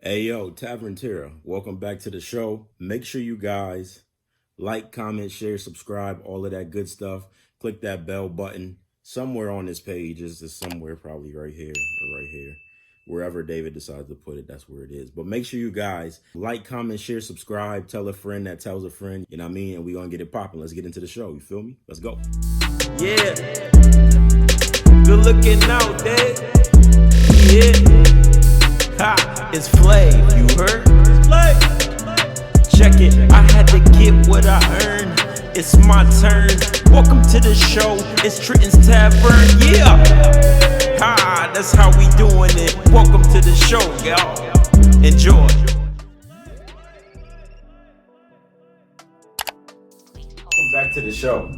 Hey yo, Tavern Terra, welcome back to the show. Make sure you guys like, comment, share, subscribe, all of that good stuff. Click that bell button somewhere on this page. Is somewhere probably right here or right here. Wherever David decides to put it, that's where it is. But make sure you guys like, comment, share, subscribe, tell a friend that tells a friend, you know what I mean? And we're going to get it popping. Let's get into the show. You feel me? Let's go. Yeah. Good looking out, Dave. Yeah. Ha, it's Flav, you heard? It's Flav. Check it, I had to get what I earned. It's my turn. Welcome to the show. It's Trenton's Tavern. Yeah. Ha, that's how we doing it. Welcome to the show, y'all. Enjoy. Welcome back to the show,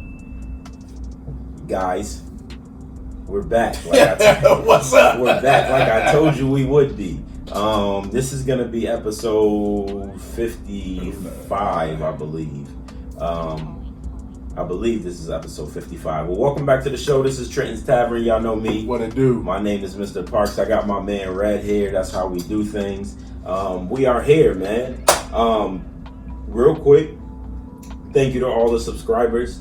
guys. We're back. What's up? We're back like I told you we would be. This is gonna be episode 55, I believe. I believe this is episode 55. Well, welcome back to the show. This is Trenton's Tavern. Y'all know me. What it do? My name is Mr. Parks. I got my man Red here. That's how we do things. We are here, man. Real quick, thank you to all the subscribers.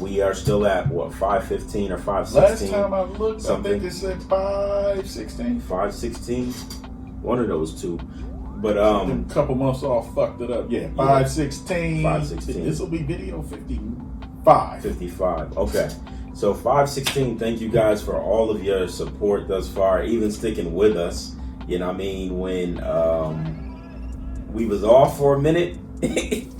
We are still at what, 515 or 516? Last time I looked, something. I think it said 516. 516, one of those two. But a couple months off fucked it up. Yeah, 516. 516. This will be video 55. 55. Okay. So 516, thank you guys for all of your support thus far, even sticking with us. You know what I mean? When we was off for a minute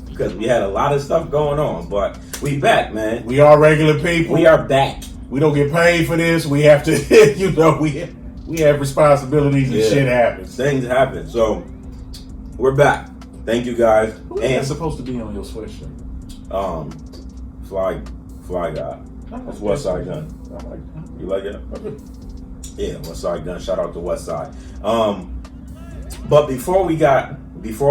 because we had a lot of stuff going on, but we back, man. We are regular people. We are back. We don't get paid for this. We have to, we have responsibilities and shit happens. Things happen. So we're back. Thank you guys. Who is that supposed to be on your sweatshirt? Fly Guy. That's Westside Gun. You like it? Yeah, Westside Gun. Shout out to Westside. But before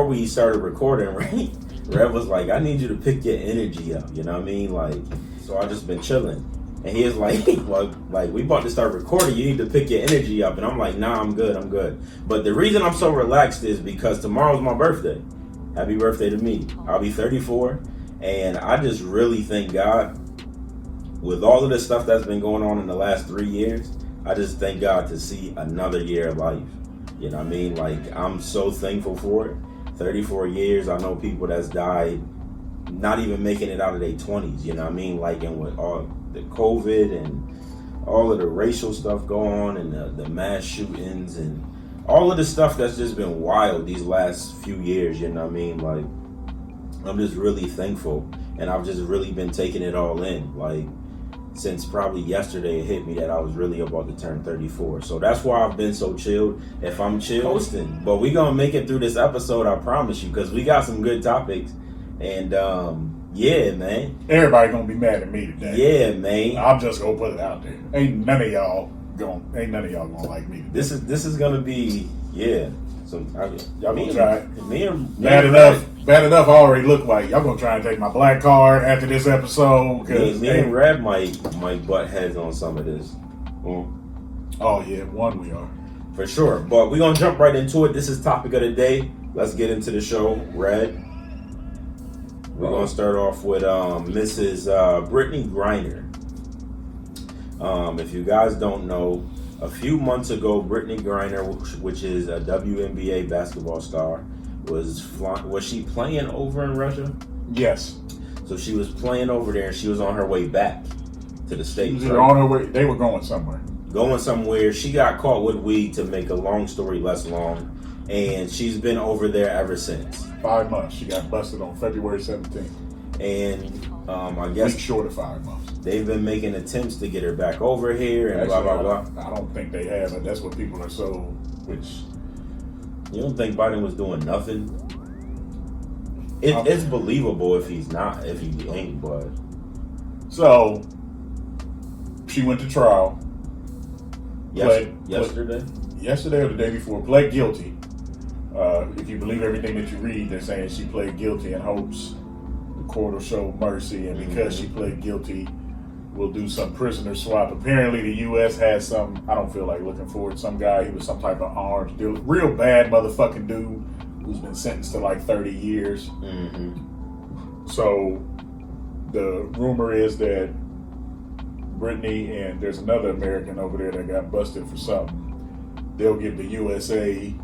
we started recording, right? Red was like, I need you to pick your energy up. You know what I mean? Like, so I just been chilling. And he was like, well, like, we about to start recording. You need to pick your energy up. And I'm like, nah, I'm good. But the reason I'm so relaxed is because tomorrow's my birthday. Happy birthday to me. I'll be 34. And I just really thank God, with all of the stuff that's been going on in the last 3 years, I just thank God to see another year of life. You know what I mean? Like, I'm so thankful for it. 34 years. I know people that's died not even making it out of their 20s. You know what I mean? Like, and with all the COVID and all of the racial stuff going on and the mass shootings and all of the stuff that's just been wild these last few years, you know what I mean? Like, I'm just really thankful, and I've just really been taking it all in. Like, since probably yesterday it hit me that I was really about to turn 34. So that's why I've been so chilled. If I'm chill, hosting. But we gonna make it through this episode, I promise you, because we got some good topics. And yeah, man. Everybody gonna be mad at me today. Yeah, man. I'm just gonna put it out there. Ain't none of y'all gonna like me today. This is gonna be, yeah. So y'all gonna try. Bad enough. I already look like y'all gonna try and take my black card after this episode. Me and Red might butt heads on some of this. Oh yeah, we are for sure. But we're gonna jump right into it. This is topic of the day. Let's get into the show. Red. We're gonna start off with Mrs. Brittney Griner. If you guys don't know, a few months ago, Brittney Griner, which is a WNBA basketball star, was she playing over in Russia? Yes. So she was playing over there, and she was on her way back to the States. She was on her way. They were going somewhere. She got caught with weed, to make a long story less long, and she's been over there ever since. 5 months. She got busted on February 17th. And I guess week short of 5 months. They've been making attempts to get her back over here and actually, blah, blah, blah. I don't think they have it. That's what people are so, which... You don't think Biden was doing nothing? It's believable if he ain't, but... So, she went to trial. Yesterday? Yesterday or the day before. Pled guilty. If you believe everything that you read, they're saying she pled guilty in hopes the court will show mercy, and because she pled guilty, we'll do some prisoner swap. Apparently, the U.S. has some. I don't feel like looking for it. Some guy, he was some type of arms dealer, real bad motherfucking dude who's been sentenced to like 30 years. Mm-hmm. So the rumor is that Brittany and there's another American over there that got busted for something. They'll give the USA.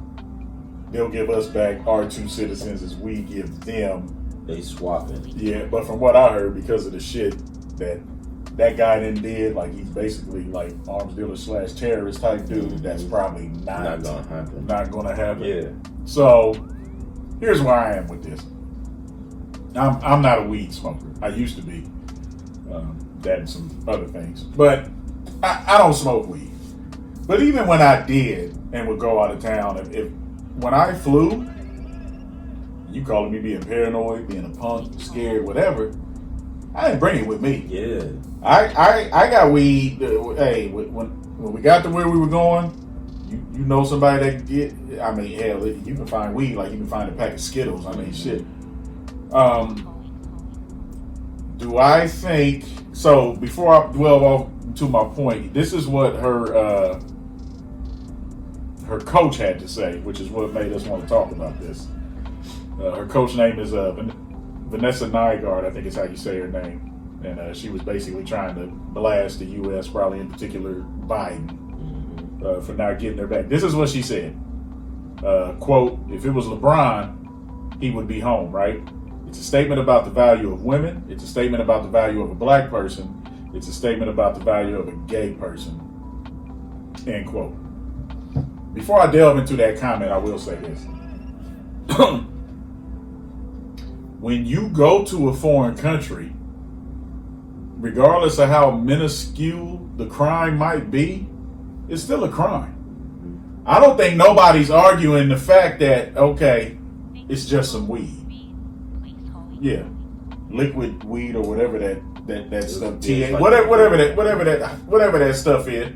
They'll give us back our 2 citizens as we give them. They swapping. Yeah, but from what I heard, because of the shit that guy then did, like he's basically like arms dealer / terrorist type dude. That's probably not gonna happen. Not gonna happen. Yeah. So here's where I am with this. I'm not a weed smoker. I used to be. That and some other things, but I don't smoke weed. But even when I did and would go out of town, when I flew, you calling me being paranoid, being a punk, scared, whatever, I didn't bring it with me. Yeah. I got weed. Hey, when we got to where we were going, you know somebody that get. I mean, hell, you can find weed like you can find a pack of Skittles. I mean, shit. Do I think so? Before I dwell off to my point, this is what her coach had to say, which is what made us want to talk about this. Her coach name is Vanessa Nygaard, I think is how you say her name. And she was basically trying to blast the U.S., probably in particular Biden, for not getting their back. This is what she said. Quote, if it was LeBron, he would be home, right? It's a statement about the value of women. It's a statement about the value of a black person. It's a statement about the value of a gay person. End quote. Before I delve into that comment, I will say this. When you go to a foreign country, regardless of how minuscule the crime might be, it's still a crime. I don't think nobody's arguing the fact that, okay, it's just some weed. Yeah. Liquid weed or whatever that stuff, TA, whatever that stuff is.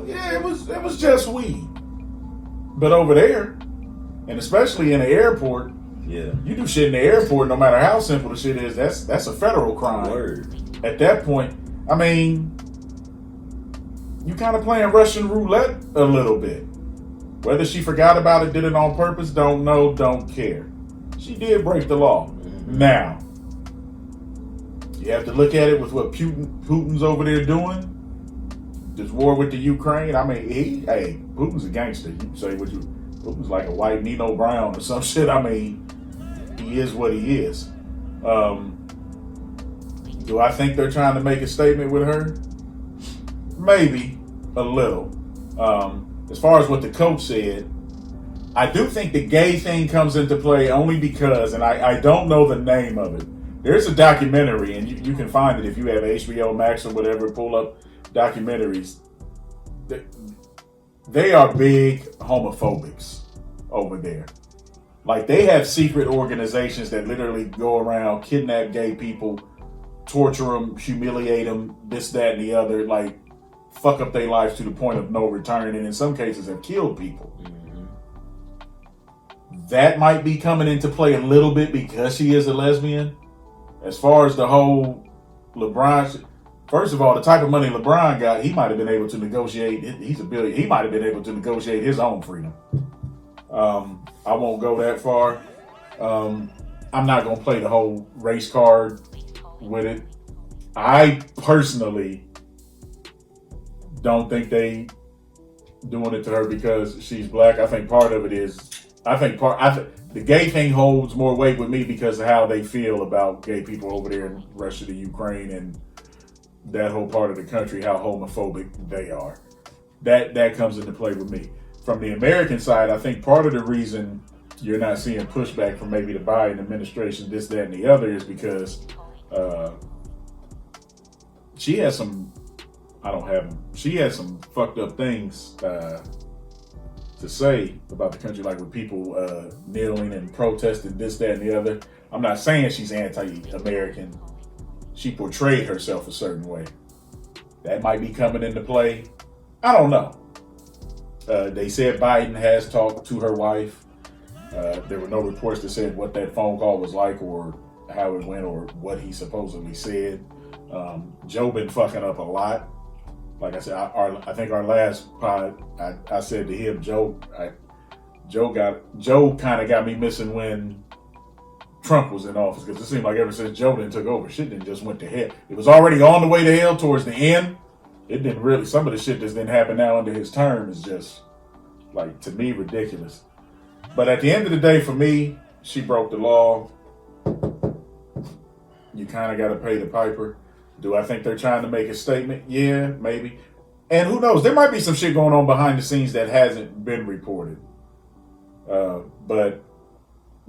Yeah, it was just weed. But over there, and especially in the airport, yeah, you do shit in the airport, no matter how simple the shit is, that's a federal crime. Word. At that point, I mean, you kind of playing Russian roulette a little bit. Whether she forgot about it, did it on purpose, don't know, don't care. She did break the law. Mm-hmm. Now, you have to look at it with what Putin's over there doing. This war with the Ukraine. I mean, Putin's a gangster. You can say what you. Putin's like a white Nino Brown or some shit. I mean, he is what he is. Do I think they're trying to make a statement with her? Maybe a little. As far as what the coach said, I do think the gay thing comes into play only because, and I don't know the name of it. There's a documentary, and you can find it if you have HBO Max or whatever. Pull up documentaries. They are big homophobics over there. Like, they have secret organizations that literally go around, kidnap gay people, torture them, humiliate them, this, that, and the other, like, fuck up their lives to the point of no return, and in some cases have killed people. Mm-hmm. That might be coming into play a little bit because she is a lesbian. As far as the whole LeBron, first of all, the type of money LeBron got, he might have been able to negotiate. He's a billion. He might have been able to negotiate his own freedom. I won't go that far. I'm not going to play the whole race card with it. I personally don't think they doing it to her because she's black. I think part of it is, the gay thing holds more weight with me because of how they feel about gay people over there in Russia, the Ukraine, and that whole part of the country, how homophobic they are. That comes into play with me. From the American side, I think part of the reason you're not seeing pushback from maybe the Biden administration, this, that, and the other, is because she has some fucked up things to say about the country, like with people kneeling and protesting this, that, and the other. I'm not saying she's anti-American. She portrayed herself a certain way. That might be coming into play. I don't know. They said Biden has talked to her wife. There were no reports that said what that phone call was like or how it went or what he supposedly said. Joe been fucking up a lot. Like I said, I think our last pod, I said to him, Joe kind of got me missing when Trump was in office, because it seemed like ever since Joe then took over, shit then just went to hell. It was already on the way to hell towards the end. It didn't really. Some of the shit that's didn't happen now under his term is just, like, to me, ridiculous. But at the end of the day, for me, she broke the law. You kind of got to pay the piper. Do I think they're trying to make a statement? Yeah, maybe. And who knows? There might be some shit going on behind the scenes that hasn't been reported. But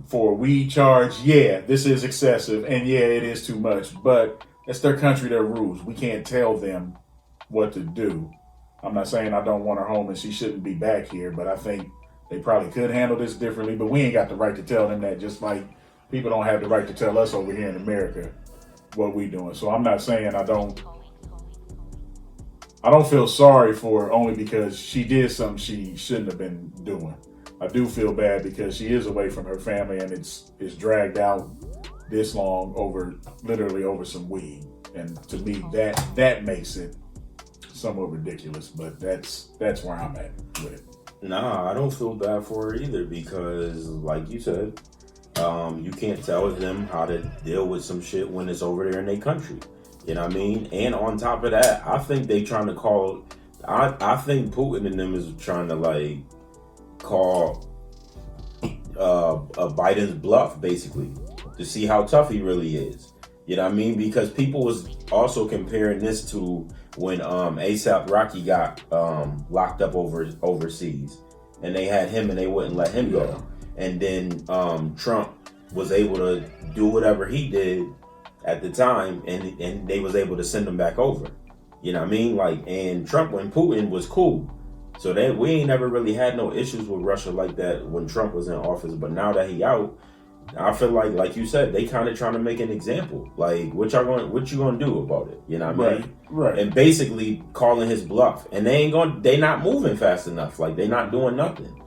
for weed charge, yeah, this is excessive, and yeah, it is too much. But it's their country, their rules. We can't tell them what to do. I'm not saying I don't want her home and she shouldn't be back here, but I think they probably could handle this differently. But we ain't got the right to tell them that, just like people don't have the right to tell us over here in America what we doing. So I'm not saying I don't feel sorry for her only because she did something she shouldn't have been doing. I do feel bad because she is away from her family and it's dragged out this long literally over some weed. And to me, that makes it somewhat ridiculous, but that's where I'm at with it. Nah, I don't feel bad for her either because, like you said, you can't tell them how to deal with some shit when it's over there in their country. You know what I mean? And on top of that, I think they trying to call. I think Putin and them is trying to like call Biden's bluff, basically, to see how tough he really is. You know what I mean? Because people was also comparing this to when ASAP Rocky got locked up overseas, and they had him and they wouldn't let him go. And then Trump was able to do whatever he did at the time, and they was able to send him back over. You know what I mean? Like, and Trump and Putin was cool. So we ain't never really had no issues with Russia like that when Trump was in office. But now that he out, I feel like you said, they kind of trying to make an example. Like, what you gonna do about it? You know what I mean? Right. And basically calling his bluff. And they not moving fast enough. Like, they not doing nothing.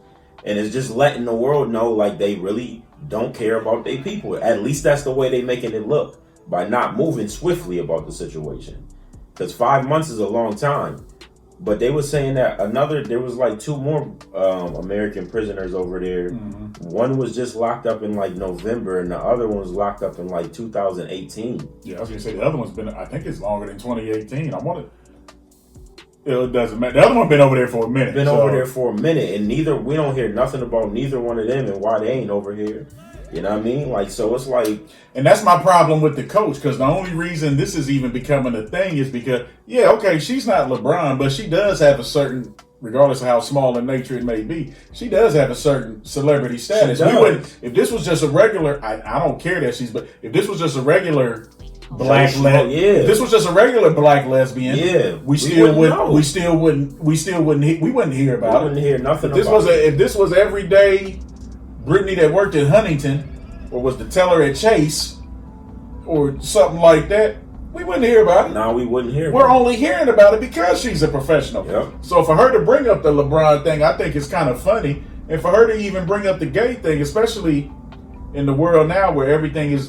And it's just letting the world know, like, they really don't care about their people. At least that's the way they making it look, by not moving swiftly about the situation. Because 5 months is a long time. But they were saying that there was like 2 more American prisoners over there. Mm-hmm. One was just locked up in like November, and the other one was locked up in like 2018. Yeah, I was gonna say the other one's been, I think it's longer than 2018. It doesn't matter. The other one been over there for a minute. Over there for a minute, and we don't hear nothing about neither one of them and why they ain't over here. You know what I mean? Like, so it's like... And that's my problem with the coach, because the only reason this is even becoming a thing is because, yeah, okay, she's not LeBron, but she does have a certain, regardless of how small in nature it may be, she does have a certain celebrity status. If this was just a regular, I don't care that she's, but if this was just a regular black if this was just a regular black lesbian, we wouldn't hear about it. We wouldn't hear nothing about it. If this was everyday Brittany that worked at Huntington, or was the teller at Chase, or something like that, we wouldn't hear about it. No, we wouldn't hear about it. We're only hearing about it because she's a professional. Yep. So for her to bring up the LeBron thing, I think it's kind of funny. And for her to even bring up the gay thing, especially in the world now where everything is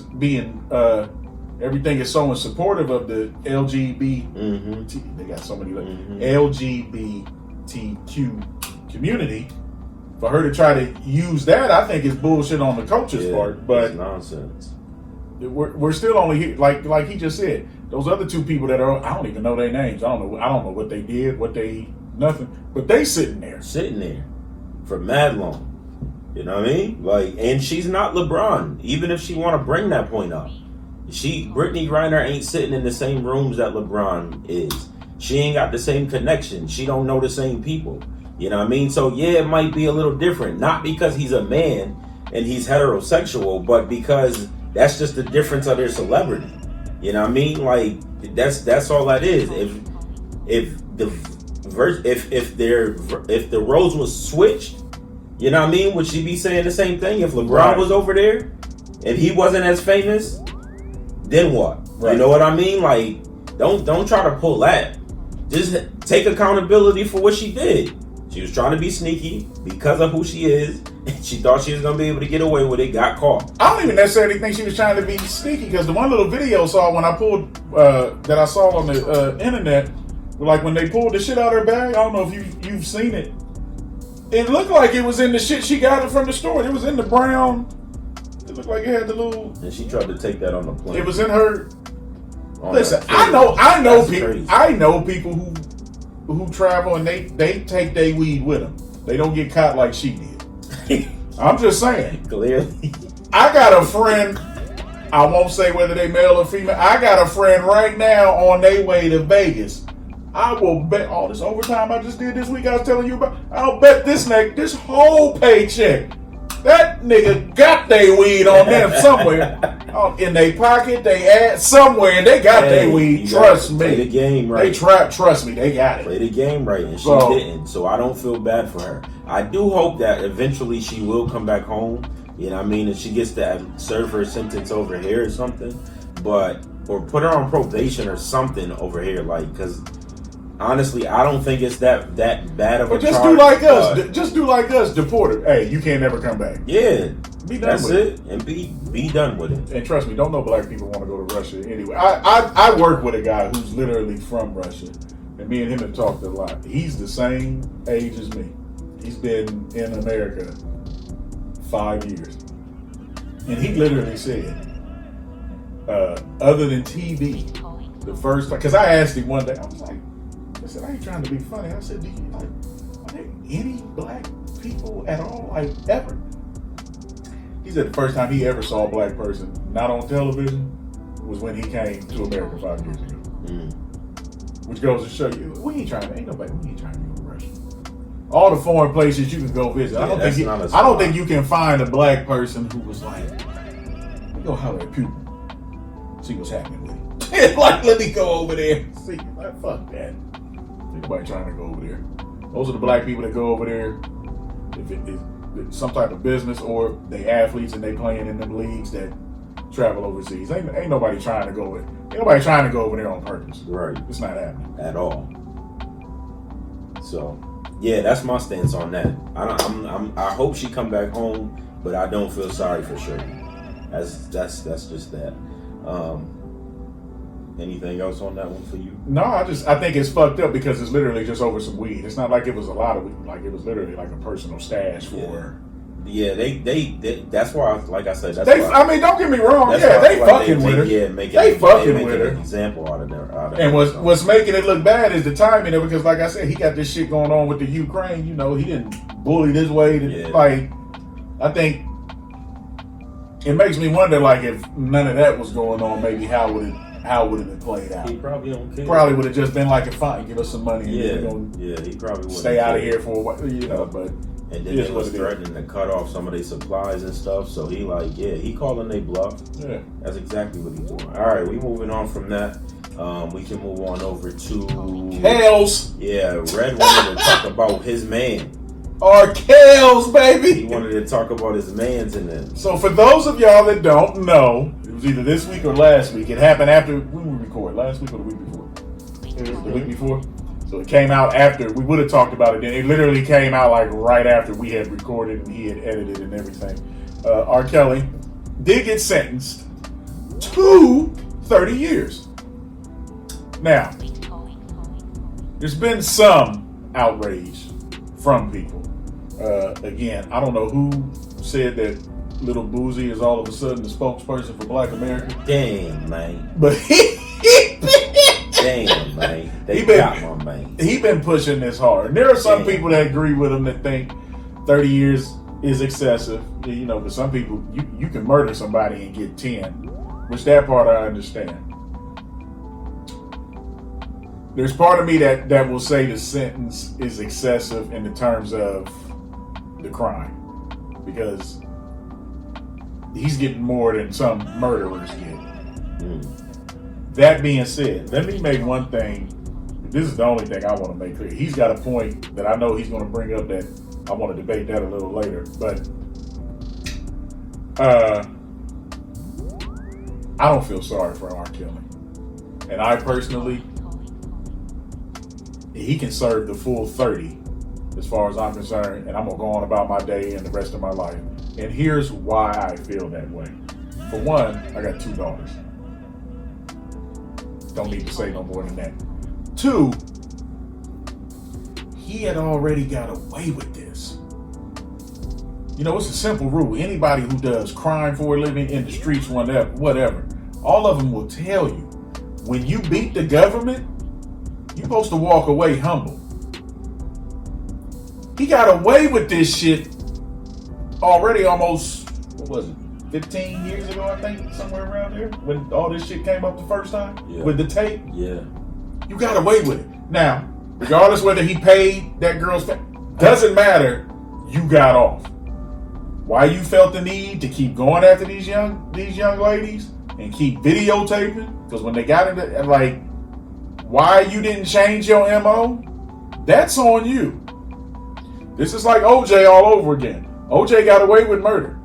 so supportive of the LGBT, they got so many LGBTQ community. For her to try to use that, I think is bullshit on the coach's part. But it's nonsense. We're still only here, like he just said. Those other 2 people that are, I don't even know their names. I don't know what they did, nothing. But they sitting there for mad long. You know what I mean? Like, and she's not LeBron. Even if she want to bring that point up, Brittany Griner ain't sitting in the same rooms that LeBron is. She ain't got the same connection. She don't know the same people. You know what I mean? So yeah, it might be a little different. Not because he's a man and he's heterosexual, but because that's just the difference of their celebrity. You know what I mean? Like, that's all that is. If the roles was switched, you know what I mean? Would she be saying the same thing? If LeBron was over there and he wasn't as famous, then what? Right. You know what I mean? Like, don't try to pull that. Just take accountability for what she did. She was trying to be sneaky because of who she is, She thought she was gonna be able to get away with it. Got caught. I don't even necessarily think she was trying to be sneaky, because the one little video I saw when I pulled that I saw on the internet, like when they pulled the shit out of her bag. I don't know if you've seen it. It looked like it was in the shit she got it from the store. It was in the brown. It looked like it had the little. And she tried to take that on the plane. It was in her. On Listen, that I know That's people. crazy. I know people who travel and they take their weed with them. They don't get caught like she did. I'm just saying. Clearly. I got a friend. I won't say whether they male or female. I got a friend right now on their way to Vegas. I will bet all this overtime I just did this week I was telling you about. I'll bet this whole paycheck. That nigga got their weed on them somewhere. In their pocket, they add somewhere, and they got their weed. Trust me. Play the game right. Trust me, they got Play it. the game right, and she So- didn't. So I don't feel bad for her. I do hope that eventually she will come back home. You know what I mean? And she gets to serve her sentence over here or something. Or put her on probation or something over here. Like, because honestly, I don't think it's that bad of a But just charge, do like us. but Just do like us. Deport her. Hey, you can't never come back. Yeah. Be done That's with it. And be done with it. And trust me, don't know black people want to go to Russia anyway. I work with a guy who's literally from Russia, and me and him have talked a lot. He's the same age as me. He's been in America 5 years, and he literally said, other than TV, the first time, because I asked him one day, I was like, I said, I ain't trying to be funny. I said, do you like, are there any black people at all, like ever? He said the first time he ever saw a black person not on television was when he came to America 5 years ago. Which goes to show you, we ain't trying to go to Russia. All the foreign places you can go visit. Yeah, I don't that's think not a I don't spot. think you can find a black person who was like, let me go holler at Putin, see what's happening with him. Like, let me go over there. See, like, fuck that. Ain't nobody trying to go over there. Those are the black people that go over there. If it is some type of business, or they athletes and they playing in them leagues that travel overseas. Ain't nobody trying to go over there on purpose. Right. It's not happening. At all. So, yeah, that's my stance on that. I hope she come back home, but I don't feel sorry for Shirley. That's just that. Anything else on that one for you? No, I think it's fucked up because it's literally just over some weed. It's not like it was a lot of weed. Like, it was literally like a personal stash for. Yeah, they that's why, like I said, I mean, don't get me wrong. that's Yeah, why I they feel like fucking with her. They They fucking make with an her. example out of her. And what's making it look bad is the timing of it, because, like I said, he got this shit going on with the Ukraine. You know, he didn't bully this way. Like, I think it makes me wonder, like, if none of that was going on, maybe how would it have played out? He probably don't care. Probably would have just been like, fine, give us some money. And Yeah, we're gonna he probably would stay out of here for a while, you know. But and then it is they what was it is. threatening to cut off some of their supplies and stuff. So he calling they bluff. Yeah. That's exactly what he's doing. All right, we moving on from that. We can move on over to Hells Yeah, Red wanted to talk about his man. or Kales, He baby. wanted to talk about his mans in them. So for those of y'all that don't know, it was either this week or last week. It happened after when we recorded. Last week or the week before? It was the week before. So it came out after. We would have talked about it then. It literally came out like right after we had recorded and he had edited and everything. R. Kelly did get sentenced to 30 years. Now, there's been some outrage from people. Again, I don't know who said that Little Boozy is all of a sudden the spokesperson for Black America, Damn, man. but Damn, man. They He been- got my man. he been pushing this hard. And there are some Damn. people that agree with him that think 30 years is excessive. You know, but some people, you can murder somebody and get 10, which that part I understand. There's part of me that will say the sentence is excessive in the terms of the crime, because he's getting more than some murderers get. That being said, let me make one thing. This is the only thing I want to make clear. He's got a point that I know he's going to bring up that I want to debate that a little later. But I don't feel sorry for R. Kelly. And I personally, he can serve the full 30 as far as I'm concerned, and I'm gonna go on about my day and the rest of my life. And here's why I feel that way. For one, I got 2 daughters. Don't need to say no more than that. 2, he had already got away with this. You know, it's a simple rule. Anybody who does crime for a living in the streets, whatever, all of them will tell you, when you beat the government, you're supposed to walk away humble. He got away with this shit already almost, 15 years ago, I think, somewhere around there, when all this shit came up the first time with the tape. Yeah. You got away with it. Now, regardless whether he paid that girl's doesn't matter, you got off. Why you felt the need to keep going after these young ladies and keep videotaping? Because when they got into, like, why you didn't change your MO, that's on you. This is like OJ all over again. OJ got away with murder.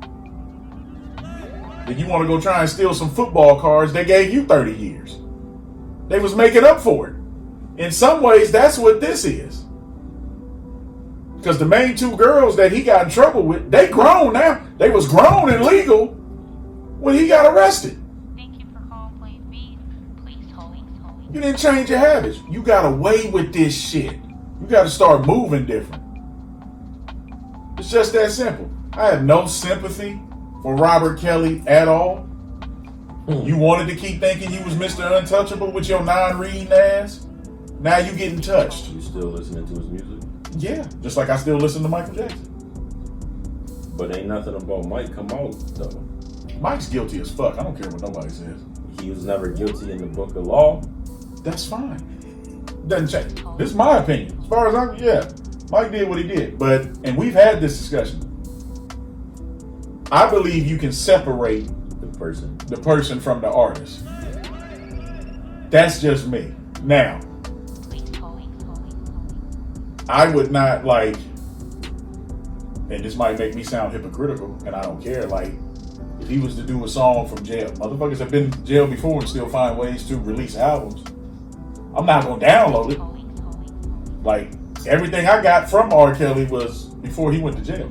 Then you want to go try and steal some football cards, they gave you 30 years. They was making up for it. In some ways, that's what this is. Because the main 2 girls that he got in trouble with, they grown now. They was grown and legal when he got arrested. Thank you for calling Play B. Please hold. You didn't change your habits. You got away with this shit. You got to start moving different. It's just that simple. I have no sympathy for Robert Kelly at all. You wanted to keep thinking you was Mr. Untouchable with your non-reading ass. Now you getting touched. You still listening to his music? Yeah, just like I still listen to Michael Jackson. But ain't nothing about Mike come out though. Mike's guilty as fuck. I don't care what nobody says. He was never guilty in the book of law. That's fine. Doesn't change. This is my opinion. As far as Mike did what he did. And we've had this discussion. I believe you can separate the person from the artist. That's just me. Now, I would not like, and this might make me sound hypocritical, and I don't care, like, if he was to do a song from jail, motherfuckers have been in jail before and still find ways to release albums. I'm not gonna download it. Like, everything I got from R. Kelly was before he went to jail.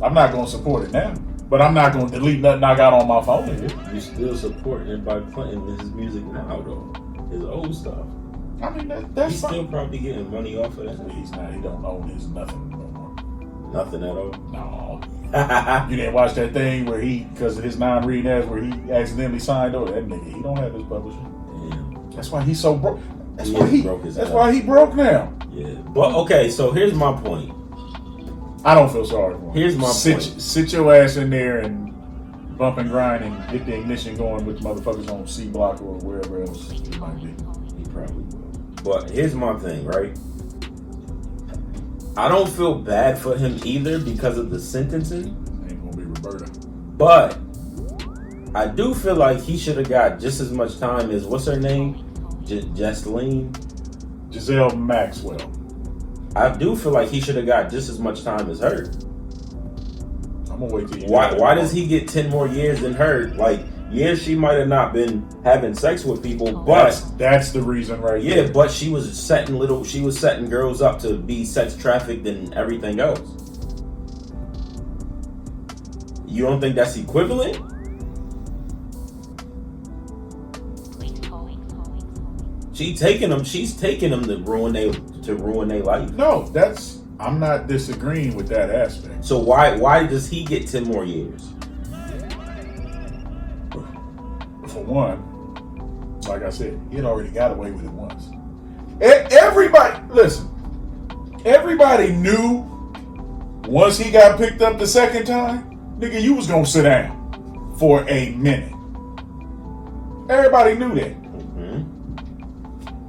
I'm not gonna support it now, but I'm not gonna delete nothing I got on my phone. You still supporting it by playing his music now, though. His old stuff. I mean, that's He's fine. still probably getting money off of that. He's not. He don't own his nothing no more. Nothing at all. No. You didn't watch that thing where because of his non-reading ass, where he accidentally signed over that nigga. He don't have his publisher. Damn. That's why he's so broke. That's He why is he. broke as That's hell. why he broke now. Yeah. But okay, so here's my point. I don't feel sorry for him. Here's my point. Sit your ass in there and bump and grind and get the ignition going with motherfuckers on C Block or wherever else it might be. He probably will. But here's my thing, right? I don't feel bad for him either because of the sentencing. Ain't gonna be Roberta. But I do feel like he should have got just as much time as, what's her name? Giselle Maxwell. I do feel like he should have got just as much time as her. I'm gonna wait till you. Why does he get 10 more years than her? Like, yeah, she might have not been having sex with people, but that's the reason, right? yeah, there. but she was setting girls up to be sex trafficked and everything else. You don't think that's equivalent? She's taking them to ruin their life. No, I'm not disagreeing with that aspect. So why does he get 10 more years? For one, like I said, he had already got away with it once. Everybody, listen. Everybody knew once he got picked up the second time, nigga, you was gonna sit down for a minute. Everybody knew that.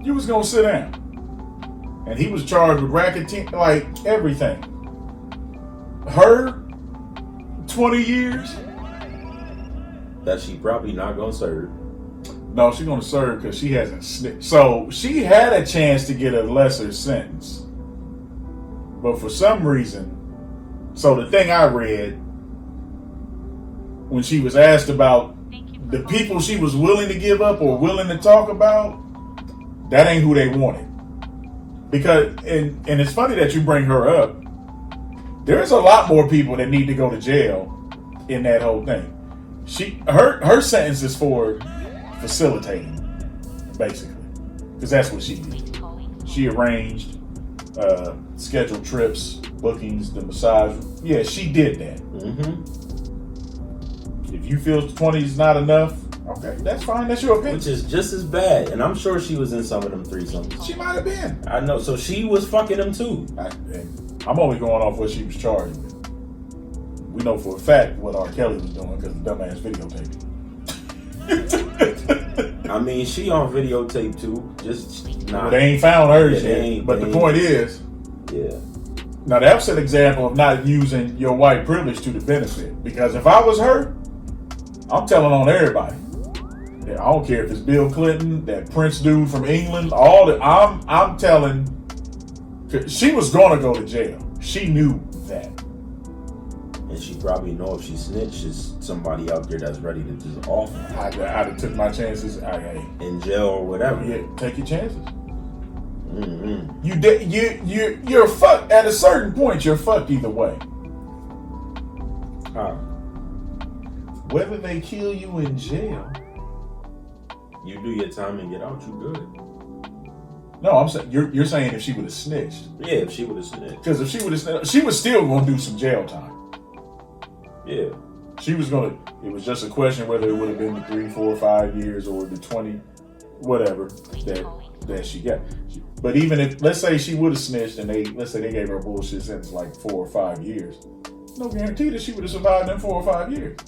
You was gonna sit down. And he was charged with racketeering, like everything. Her 20 years? That she probably not gonna serve. No, she's gonna serve because she hasn't snitched. So she had a chance to get a lesser sentence. But for some reason, so the thing I read, when she was asked about the people she was willing to give up or willing to talk about, that ain't who they wanted. Because and it's funny that you bring her up. There's a lot more people that need to go to jail in that whole thing. Her sentence is for facilitating, basically, because that's what she did. She arranged, scheduled trips, bookings, the massage. Yeah, she did that. Mm-hmm. If you feel 20 is not enough, okay, that's fine. That's your opinion. Which is just as bad. And I'm sure she was in some of them threesomes. She might have been. I know. So she was fucking them too. I'm only going off what she was charged with. We know for a fact what R. Kelly was doing because the dumbass videotaped it. I mean, she on videotape too. Just not. But they ain't found hers Yeah, yet. But the point is, yeah. now that's an example of not using your white privilege to the benefit. Because if I was her, I'm telling on everybody. Yeah, I don't care if it's Bill Clinton, that Prince dude from England, all that. I'm telling. She was gonna go to jail. She knew that. And she probably know if she snitches, somebody out there that's ready to just off her I'd have took my chances. in jail or whatever. Yeah, take your chances. Mm-hmm. You're fucked. At a certain point, you're fucked either way. How? Whether they kill you in jail. You do your time and get out, you good. No, I'm saying you're saying if she would have snitched. Yeah, if she would have snitched. Because if she would have snitched, she was still going to do some jail time. Yeah. She was going to. It was just a question whether it would have been the 3, 4, 5 years or the 20, whatever that she got. But even if, let's say she would have snitched and let's say they gave her a bullshit sentence like 4 or 5 years, no guarantee that she would have survived them 4 or 5 years.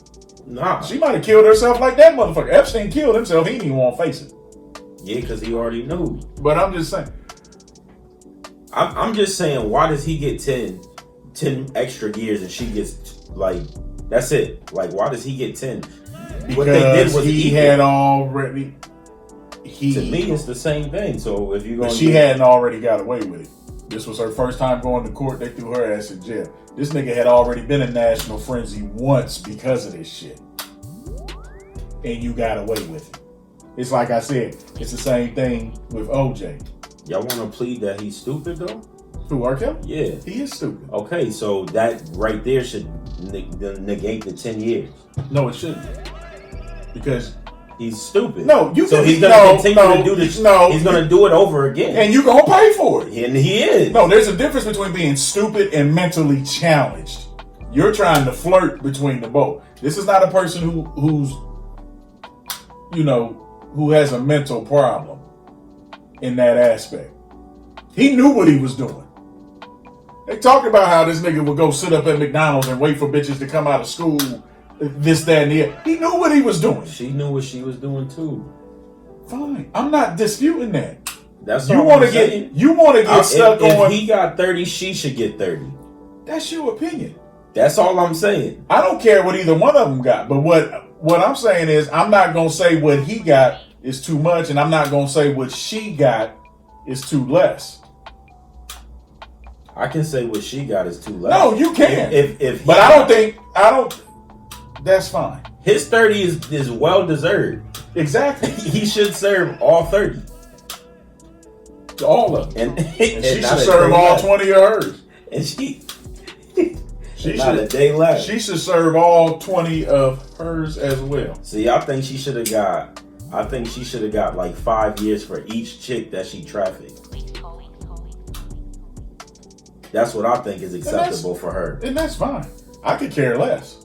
Nah. She might have killed herself like that motherfucker. Epstein killed himself. He didn't even want to face it. Yeah, because he already knew. But I'm just saying. I'm just saying, why does he get 10 extra years and she gets, like, that's it? Like, why does he get 10? Because What they did was he equal. had already. To me, it's the same thing. So if you're going But she hadn't already got away with it. This was her first time going to court. They threw her ass in jail. This nigga had already been in national frenzy once because of this shit. And you got away with it. It's like I said, it's the same thing with OJ. Y'all want to plead that he's stupid, though? Who, R. Kelly? Yeah. He is stupid. Okay, so that right there should negate the 10 years. No, it shouldn't. Because He's stupid. No, you so can- he's gonna no, continue no, to do this. no. He's gonna do it over again, and you gonna pay for it. and he is. No, there's a difference between being stupid and mentally challenged. You're trying to flirt between the both. This is not a person who's who has a mental problem in that aspect. He knew what he was doing. They talked about how this nigga would go sit up at McDonald's and wait for bitches to come out of school, this, that, and the other. He knew what he was doing. She knew what she was doing too. Fine. I'm not disputing that. That's You all want I'm to saying. get stuck if on. he got 30, she should get 30. That's your opinion. That's all I'm saying. I don't care what either one of them got, but what I'm saying is I'm not gonna say what he got is too much, and I'm not gonna say what she got is too less. I can say what she got is too less. No, you can. If But I don't. That's fine. his 30 is well deserved. Exactly. He should serve all 30, All of them. and And she not should a serve day all left. 20 of hers. And she She not a should. day left. She should serve all 20 of hers as well. See, I think she should have got. I think she should have got like 5 years for each chick that she trafficked. That's what I think is acceptable for her. And that's fine. I could care less.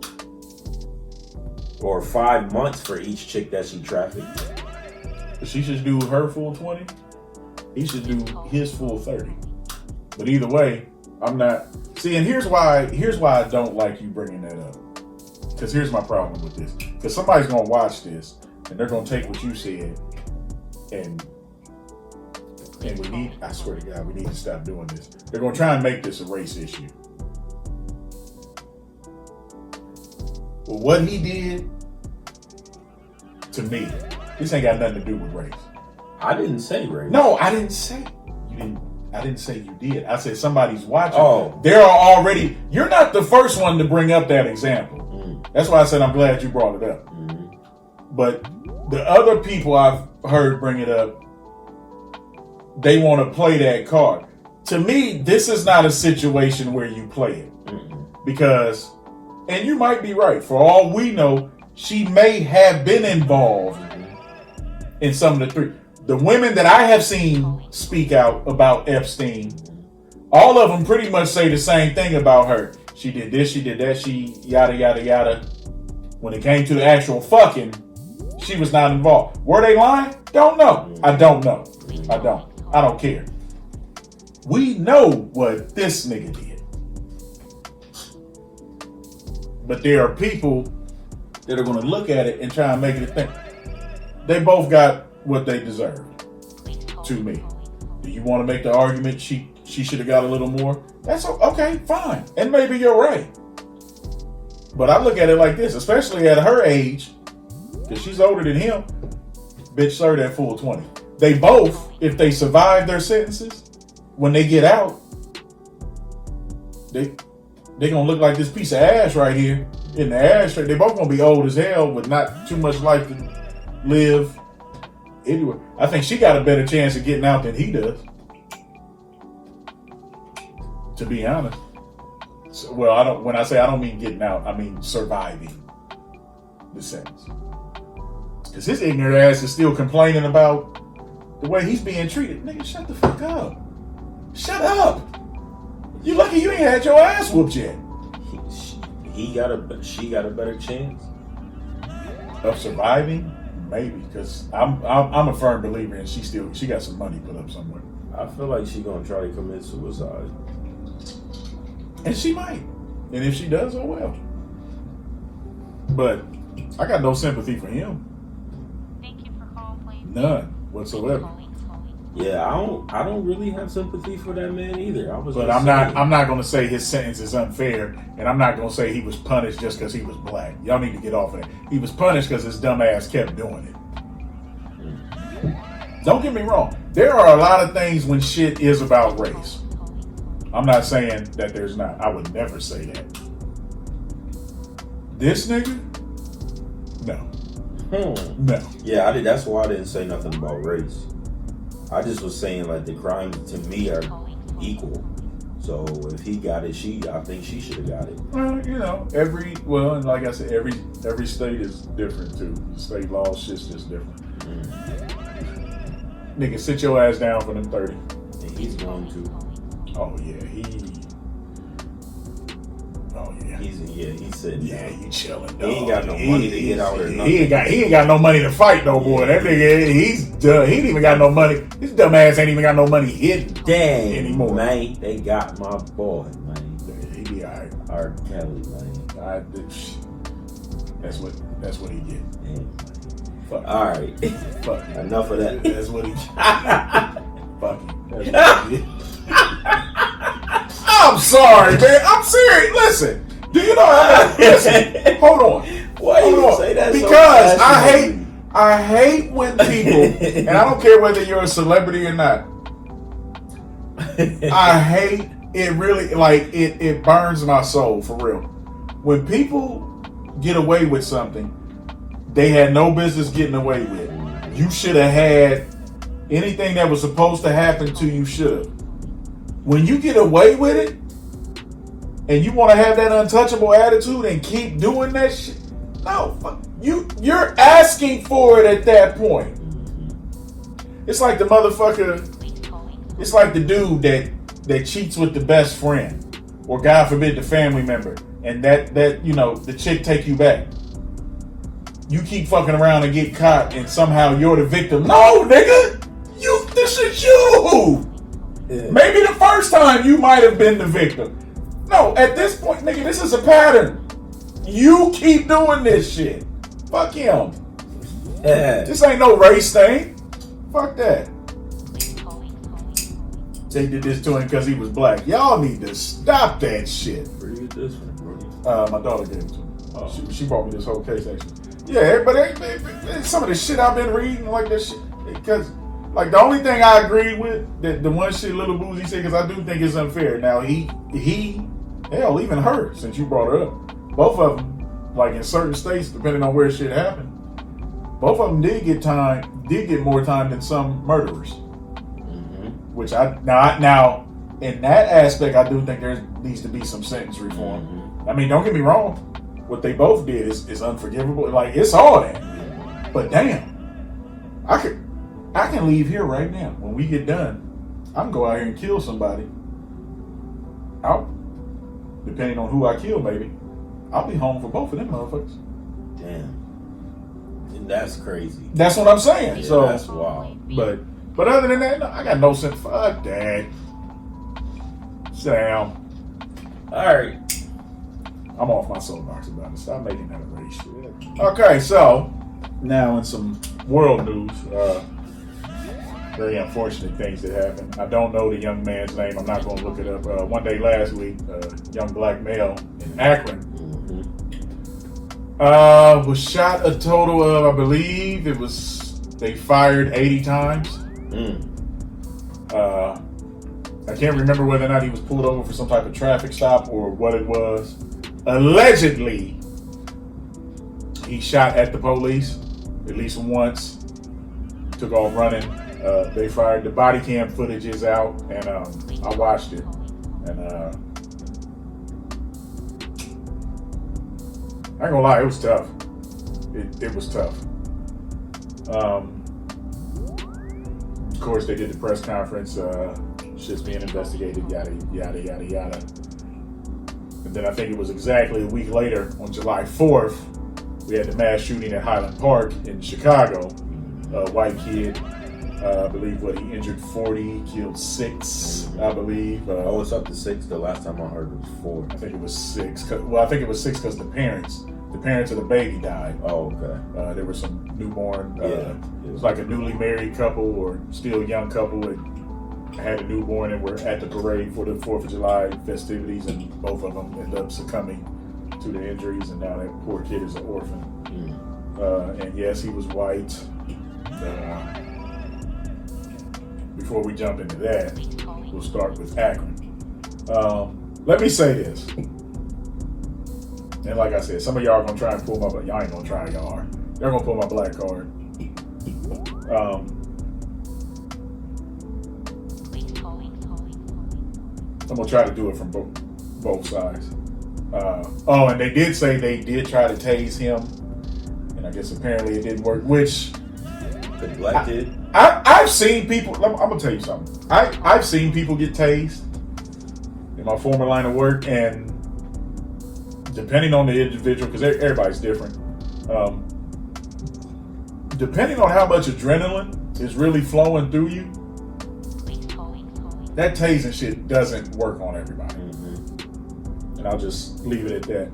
Or 5 months for each chick that she trafficked. She should do her full 20. He should do his full 30. But either way, I'm not. See, and here's why I don't like you bringing that up. Because here's my problem with this. Because somebody's going to watch this and they're going to take what you said and we need, I swear to God, we need to stop doing this. They're going to try and make this a race issue. Well, what he did, to me, this ain't got nothing to do with race. I didn't say race. No, I didn't say you didn't. I didn't say you did. I said somebody's watching. Oh. There are already. You're not the first one to bring up that example. That's why I said I'm glad you brought it up. But the other people I've heard bring it up they want to play that card. To me, this is not a situation where you play it. Because, and you might be right, for all we know, she may have been involved in some of the three. The women that I have seen speak out about Epstein, all of them pretty much say the same thing about her. She did this, she did that, she yada, yada, yada. When it came to the actual fucking, she was not involved. Were they lying? Don't know. I don't know. I don't care. We know what this nigga did. But there are people that are going to look at it and try and make it a thing. They both got what they deserved, to me. Do you want to make the argument she should have got a little more? That's okay, fine. And maybe you're right. But I look at it like this, especially at her age, because she's older than him, bitch served at full 20. They both, if they survive their sentences, when they get out, they gonna look like this piece of ash right here in the ashtray. They both gonna be old as hell with not too much life to live. Anyway, I think she got a better chance of getting out than he does. To be honest. So, well, when I say I don't mean getting out, I mean surviving the sentence. Because his ignorant ass is still complaining about the way he's being treated. Nigga, shut the fuck up. Shut up. You lucky you ain't had your ass whooped yet. She got a better chance Of surviving? Maybe, because I'm a firm believer and she got some money put up somewhere. I feel like she gonna try to commit suicide. And she might. And if she does, oh well. But I got no sympathy for him. Thank you for calling, please. None whatsoever. Yeah, I don't really have sympathy for that man either. But I'm not gonna say his sentence is unfair, and I'm not gonna say he was punished just because he was black. Y'all need to get off of that. He was punished because his dumb ass kept doing it. Don't get me wrong. There are a lot of things when shit is about race. I'm not saying that there's not. I would never say that. This nigga? No. No. Yeah, that's why I didn't say nothing about race. I just was saying like the crimes to me are equal. So if he got it, I think she should have got it. Well, you know, and like I said, every state is different too. The state law shit's just different. Nigga, sit your ass down for them 30. And he's going to. Oh yeah, He's sitting down. Yeah, you chilling. He ain't got no money to get out or nothing. He ain't got no money to fight no more. That nigga, he's done. He ain't even got no money. His dumb ass ain't even got no money hidden. Dang, anymore. Man, they got my boy, man. Yeah, he be alright. R. Kelly, man. That's what he get. Damn. Fuck. All right. Fuck. Enough of that. That's what he get. Fuck him. That's what he get. I'm sorry, man. I'm serious. Listen. Do you know? Listen. Hold on. Why you say that? Because I hate when people, and I don't care whether you're a celebrity or not. I hate it. Really, like it burns my soul for real. When people get away with something they had no business getting away with. You should have had anything that was supposed to happen to you. Should have. When you get away with it, and you want to have that untouchable attitude and keep doing that shit, no, fuck. You're asking for it at that point. It's like the motherfucker. It's like the dude that cheats with the best friend, or God forbid the family member, and that you know the chick take you back. You keep fucking around and get caught, and somehow you're the victim. No, nigga, this is you. Yeah. Maybe the first time you might have been the victim. No, at this point, nigga, this is a pattern. You keep doing this shit. Fuck him. Yeah. This ain't no race thing. Fuck that. They did this to him because he was black. Y'all need to stop that shit. Where you get this one, bro? My daughter gave it to me. Oh. She brought me this whole case, actually. Yeah, but some of the shit I've been reading, like that shit, because like the only thing I agreed with, the one shit Little Boozy said, because I do think it's unfair. Now hell, even her, since you brought her up, both of them, like in certain states, depending on where shit happened, both of them did get more time than some murderers. Mm-hmm. which now in that aspect, I do think there needs to be some sentence reform. Mm-hmm. I mean, don't get me wrong. What they both did is unforgivable. Like, it's all that. But damn, I can leave here right now. When we get done, I can go out here and kill somebody. Depending on who I kill, maybe I'll be home for both of them motherfuckers. Damn. And that's crazy. That's what I'm saying. Yeah, So, that's wild. but other than that, no, I got no sense. Fuck that. Sit down. All right. I'm off my soapbox about it. Stop making that a race shit. Okay, so now in some world news, very unfortunate things that happened. I don't know the young man's name. I'm not going to look it up. One day last week, young black male in Akron was shot a total of, I believe they fired 80 times. I can't remember whether or not he was pulled over for some type of traffic stop or what it was. Allegedly, he shot at the police at least once, took off running. They fired. The body cam footage is out, and I watched it. And I ain't gonna lie, it was tough. It was tough. Of course, they did the press conference. Shit's being investigated, yada, yada, yada, yada. And then I think it was exactly a week later, on July 4th, we had the mass shooting at Highland Park in Chicago. A white kid, I believe, he injured 40, killed 6, I believe. It's up to 6. The last time I heard it was 4. I think it was 6. I think it was 6 because the parents of the baby died. Oh, okay. There was some newborn. Yeah. It was like a newly married couple or still young couple that had a newborn and were at the parade for the 4th of July festivities, and both of them ended up succumbing to the injuries, and now that poor kid is an orphan. And yes, he was white. Before we jump into that, we'll start with Akron. Let me say this. And like I said, some of y'all are going to try and pull my... Y'all ain't going to try, y'all are. They're going to pull my black card. I'm going to try to do it from both sides. And they did say they did try to tase him. And I guess apparently it didn't work, which... The black kid? I've seen people... I'm going to tell you something. I've seen people get tased in my former line of work, and depending on the individual, because everybody's different, depending on how much adrenaline is really flowing through you, that tasing shit doesn't work on everybody. And I'll just leave it at that.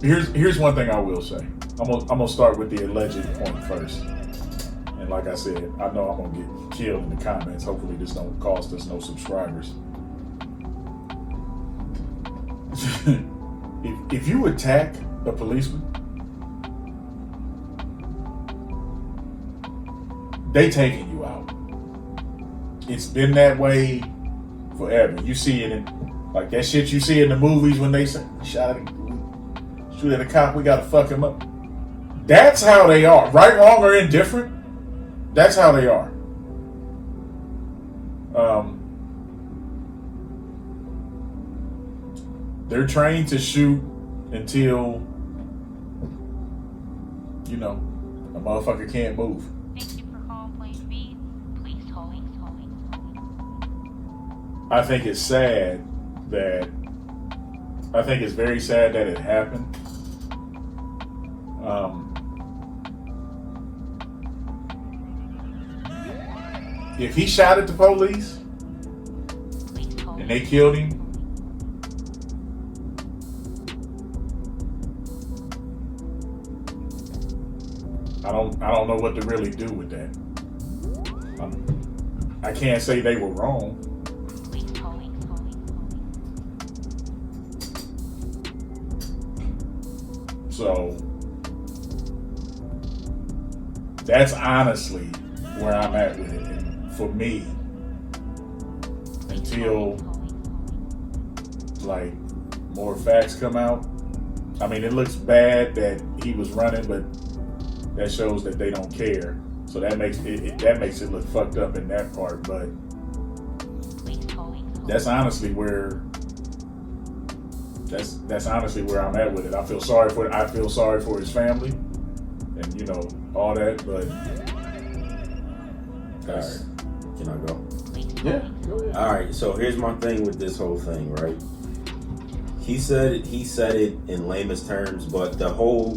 Here's one thing I will say. I'm gonna start with the alleged point first. And like I said, I know I'm gonna get killed in the comments. Hopefully this don't cost us no subscribers. If you attack a policeman, they taking you out. It's been that way forever. You see it in, like that shit you see in the movies when they say, shoot at a cop, we gotta fuck him up. That's how they are. Right, wrong, or indifferent, that's how they are. They're trained to shoot until, a motherfucker can't move. Thank you for calling Plan B. Please hold. I think it's sad that, I think it's very sad that it happened. If he shot at the police and they killed him, I don't know what to really do with that. I can't say they were wrong. So that's honestly where I'm at with it. And for me, until like more facts come out, I mean, it looks bad that he was running, but that shows that they don't care. So that makes it look fucked up in that part. But Please hold. that's honestly where I'm at with it. I feel sorry for his family, and you know all that. But All right. Can I go? yeah, go ahead. All right. So here's my thing with this whole thing, right? He said it in lamest terms, but the whole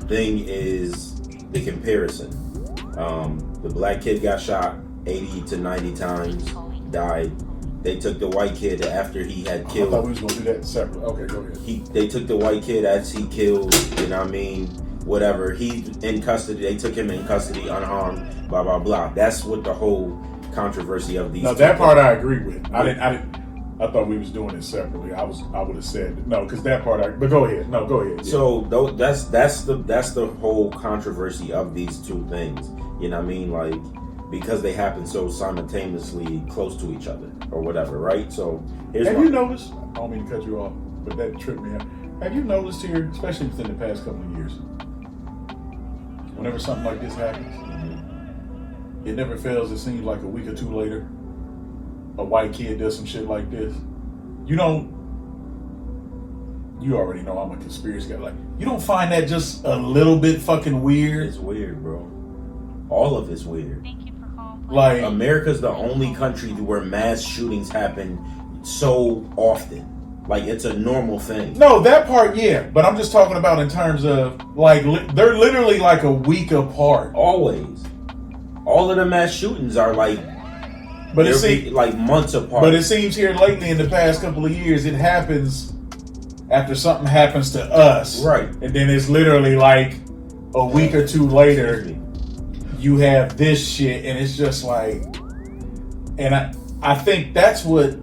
thing is the comparison. The black kid got shot 80 to 90 times, died. They took the white kid after he had I killed. thought we was gonna do that separate. Okay, go ahead. They took the white kid as he killed, you know what I mean? Whatever. He's in custody. They took him in custody unharmed, blah, blah, blah. That's what the whole controversy of these Now two that part things. I agree with. I thought we was doing it separately. I would have said no, because that part but go ahead. No, go ahead. Yeah. So that's the whole controversy of these two things. You know what I mean? Like, because they happen so simultaneously close to each other or whatever, right? So here's Have my, you noticed? I don't mean to cut you off, but that tripped me out. Have you noticed here, especially within the past couple of years, whenever something like this happens, it never fails. It seems like a week or two later, a white kid does some shit like this. You already know I'm a conspiracy guy. Like, you don't find that just a little bit fucking weird? it's weird, bro. All of it's weird. Thank you for calling. Like, America's the only country where mass shootings happen so often. Like, it's a normal thing. no, that part, yeah. But I'm just talking about in terms of, like, they're literally like a week apart. Always. All of the mass shootings are like, But it they're seems, like months apart. but it seems here lately in the past couple of years, it happens after something happens to us. Right. And then it's literally like a week or two later, Excuse me. you have this shit, and it's just like, and I think that's what,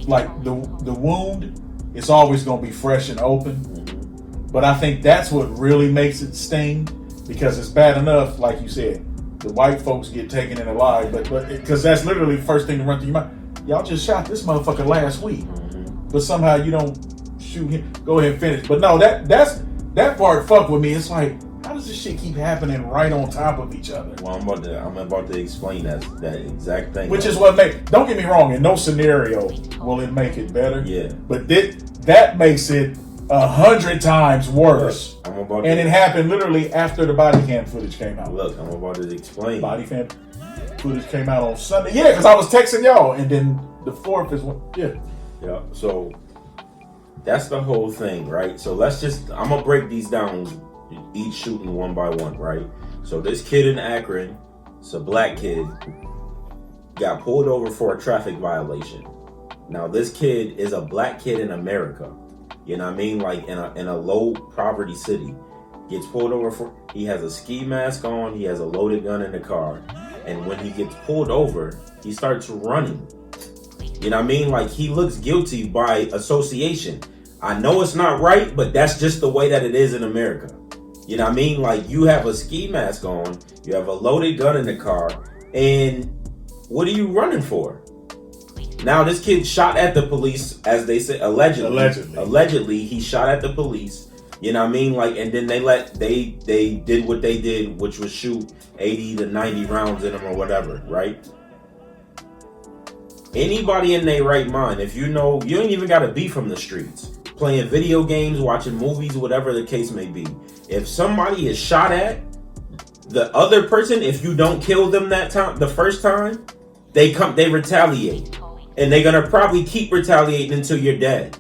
like, the wound is always going to be fresh and open, but I think that's what really makes it sting, because it's bad enough, like you said, the white folks get taken in alive, but because that's literally the first thing to run through your mind. Y'all just shot this motherfucker last week, but somehow you don't shoot him. Go ahead and finish. But no, that part fuck with me. It's like, how does this shit keep happening right on top of each other? Well, I'm about to explain that exact thing. Which is what don't get me wrong, in no scenario will it make it better. Yeah. But that makes it 100 times worse. I'm about And to, it happened literally after the body cam footage came out. look. I'm about to explain. Body cam footage came out on Sunday. Yeah, because I was texting y'all, and then the 4th is when, yeah. Yeah. So that's the whole thing, right? So I'm gonna break these down, each shooting one by one, right? So this kid in Akron, it's a black kid, got pulled over for a traffic violation. Now this kid is a black kid in America. You know what I mean? Like in a low poverty city. Gets pulled over he has a ski mask on, he has a loaded gun in the car. And when he gets pulled over, he starts running. You know what I mean? Like, he looks guilty by association. I know it's not right, but that's just the way that it is in America. You know what I mean? Like, you have a ski mask on, you have a loaded gun in the car, and what are you running for? Now, this kid shot at the police, as they say, allegedly, he shot at the police. You know what I mean? Like, and then they did what they did, which was shoot 80 to 90 rounds in him or whatever, right? Anybody in their right mind, if you know, you ain't even got to be from the streets. Playing video games, watching movies, whatever the case may be. If somebody is shot at, the other person, if you don't kill them that time, the first time, they retaliate. And they're going to probably keep retaliating until you're dead.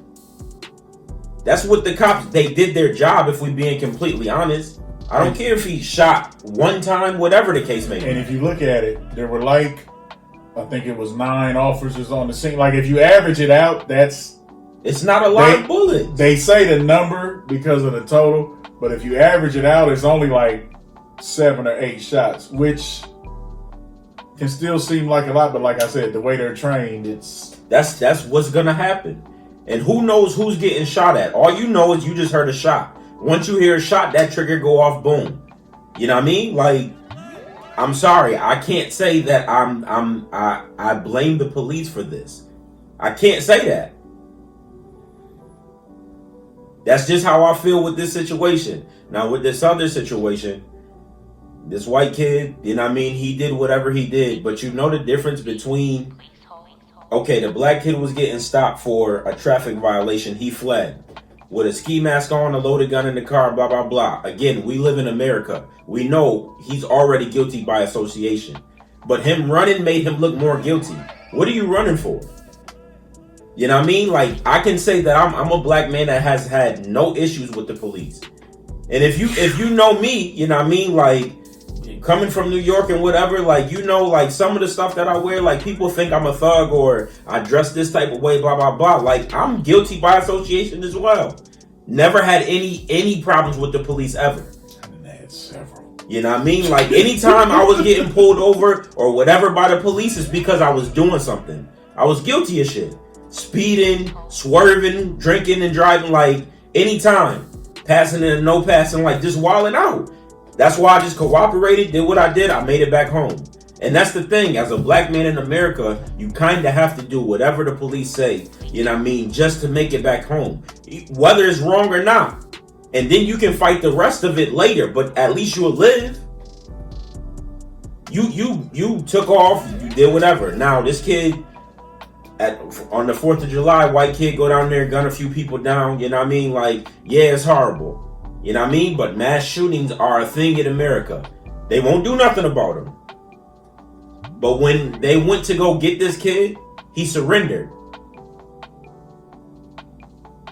That's what the cops, they did their job, if we're being completely honest. I don't care if he shot one time, whatever the case may be. And if you look at it, there were I think it was 9 officers on the scene. Like, if you average it out, It's not a lot of bullets. They say the number because of the total, but if you average it out, it's only like 7 or 8 shots, which can still seem like a lot. But like I said, the way they're trained, That's what's gonna happen. And who knows who's getting shot at? All you know is you just heard a shot. Once you hear a shot, that trigger go off, boom. You know what I mean? Like, I'm sorry, I can't say that I blame the police for this. I can't say that. That's just how I feel with this situation. Now, with this other situation, This white kid, you know what I mean? He did whatever he did, but you know the difference between, okay, the black kid was getting stopped for a traffic violation. He fled with a ski mask on, a loaded gun in the car, blah, blah, blah. Again, we live in America. We know he's already guilty by association. But him running made him look more guilty. What are you running for? You know what I mean? Like, I can say that I'm a black man that has had no issues with the police. And if you know me, you know what I mean? Like, coming from New York and whatever, like, you know, like some of the stuff that I wear, like people think I'm a thug or I dress this type of way, blah, blah, blah. Like, I'm guilty by association as well. Never had any problems with the police ever. I had several. You know what I mean? Like, anytime I was getting pulled over or whatever by the police, it's because I was doing something. I was guilty of shit. Speeding, swerving, drinking and driving, like, anytime. Passing and no passing, like, just wilding out. That's why I just cooperated, did what I did, I made it back home. And that's the thing, as a black man in America, you kind of have to do whatever the police say, you know what I mean, just to make it back home. Whether it's wrong or not. And then you can fight the rest of it later, but at least you'll live. You took off, you did whatever. Now, this kid, on the 4th of July, white kid go down there, gun a few people down, you know what I mean? Like, yeah, it's horrible. You know what I mean? But mass shootings are a thing in America. They won't do nothing about them. But when they went to go get this kid, he surrendered.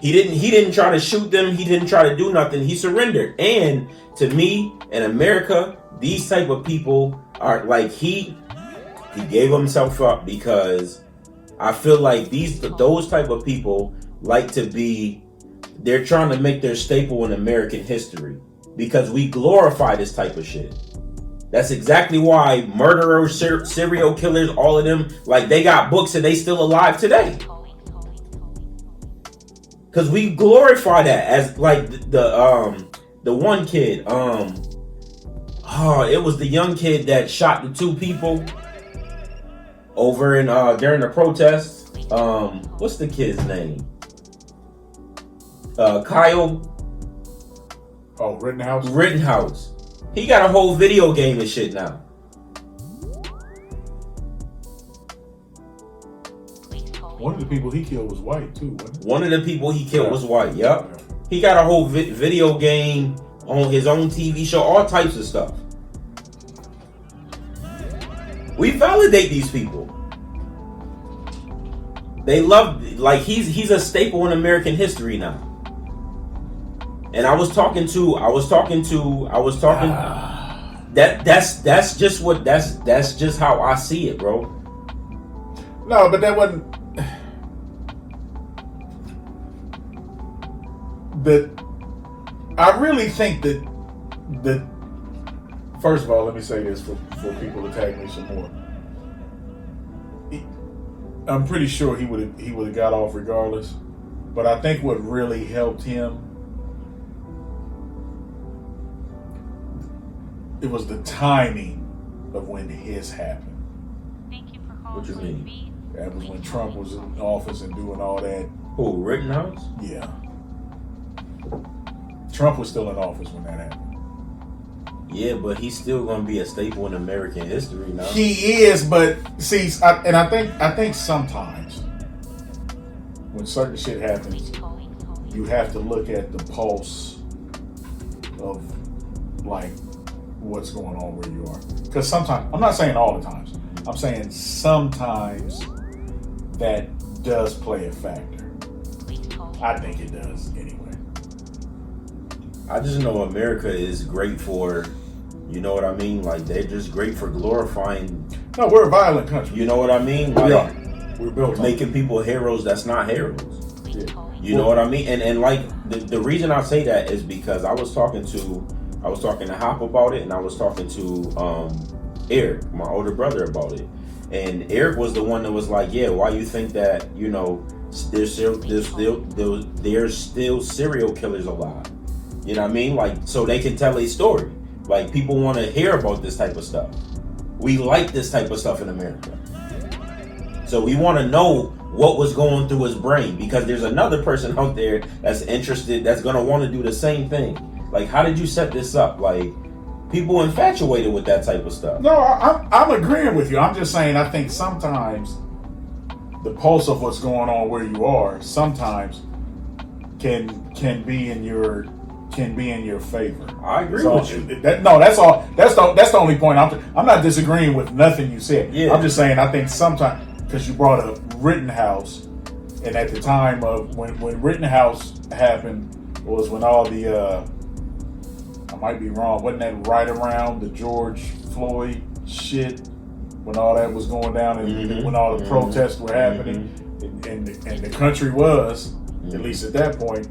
He didn't try to shoot them. He didn't try to do nothing. He surrendered. And to me, in America, these type of people are like, he gave himself up, because I feel like those type of people like to be, they're trying to make their staple in American history, because we glorify this type of shit. That's exactly why murderers, serial killers, all of them, like, they got books and they still alive today. Because we glorify that as, like, the one kid, it was the young kid that shot the 2 people over in during the protests. What's the kid's name? Kyle. Oh, Rittenhouse. Rittenhouse. He got a whole video game and shit now. One of the people he killed was white too, wasn't it? One of the people he killed was white. Yep. He got a whole video game, on his own TV show, all types of stuff. We validate these people. They love, like, he's a staple in American history now. And that's just how I see it, bro. No, but that wasn't. I really think that first of all, let me say this for people to tag me some more. I'm pretty sure he would have got off regardless. But I think what really helped him, it was the timing of when his happened. Thank you for calling. What you mean? That was when Trump was in office and doing all that. Who, Rittenhouse? Yeah. Trump was still in office when that happened. Yeah, but he's still gonna be a staple in American history now. He is, but see, I think sometimes when certain shit happens, you have to look at the pulse of, like, what's going on where you are. Because sometimes, I'm not saying all the times, I'm saying sometimes that does play a factor. I think it does anyway. I just know America is great for, you know what I mean? Like, they're just great for glorifying. No, we're a violent country. You know what I mean? Like, we are. We're built on making people heroes that's not heroes. Yeah. You know what I mean? And like, the reason I say that is because I was talking to Hop about it, and I was talking to Eric, my older brother, about it. And Eric was the one that was like, yeah, why you think that, you know, there's still serial killers alive? You know what I mean? Like, so they can tell a story. Like, people want to hear about this type of stuff. We like this type of stuff in America. So we want to know what was going through his brain, because there's another person out there that's interested, that's going to want to do the same thing. Like, how did you set this up? Like, People infatuated with that type of stuff. No, I'm agreeing with you. I'm just saying I think sometimes the pulse of what's going on where you are sometimes can be in your favor. I agree That's with all. you. That's all. That's the only point. I'm not disagreeing with nothing you said. Yeah. I'm just saying I think sometimes because you brought up Rittenhouse, and at the time of when Rittenhouse happened was when all the I might be wrong. Wasn't that right around the George Floyd shit when all that was going down and when all the protests were happening and the country was at least at that point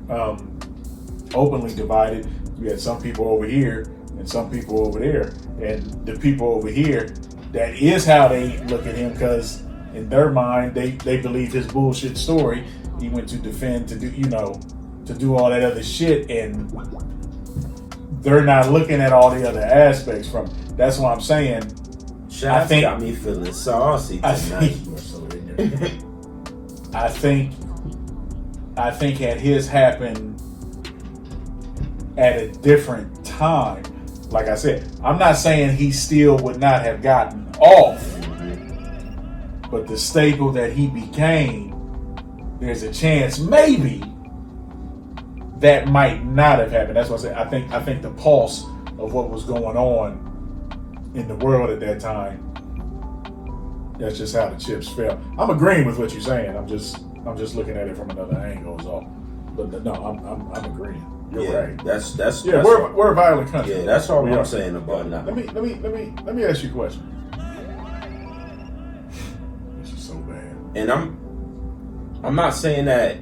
openly divided. You had some people over here and some people over there, and the people over here, that is how they look at him because in their mind they believe his bullshit story. He went to defend to do all that other shit, and they're not looking at all the other aspects from it. That's why I'm saying Shots got me feeling saucy tonight. you are so ignorant. I think had his happened at a different time, like I said, I'm not saying he still would not have gotten off, but the staple that he became, there's a chance maybe that might not have happened. That's what I said. I think the pulse of what was going on in the world at that time, that's just how the chips fell. I'm agreeing with what you're saying. I'm just looking at it from another angle is all. But no, I'm agreeing. You're right. That's Yeah, we're a violent country. Yeah, that's all We I'm are. saying about that. Let me ask you a question. This is so bad. And I'm not saying that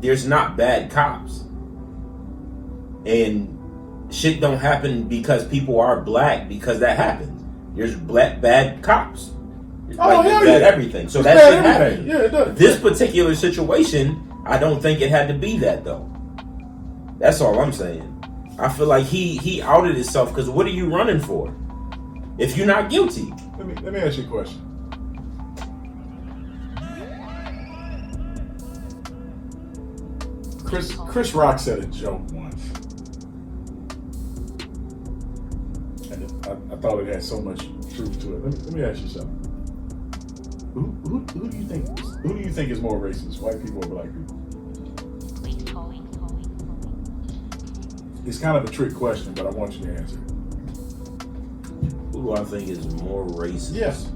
there's not bad cops. And shit don't happen because people are black, because that happens. There's bad cops. There's bad everything. So It's that bad shit everything. happened. Yeah, it does. This particular situation, I don't think it had to be that though. That's all I'm saying. I feel like he outed himself because what are you running for? If you're not guilty. Let me ask you a question. Chris Rock said a joke once, and I thought it had so much truth to it. Let me ask you something. Who do you think is more racist, white people or black people? It's kind of a trick question, but I want you to answer it. Who do I think is more racist? Yes.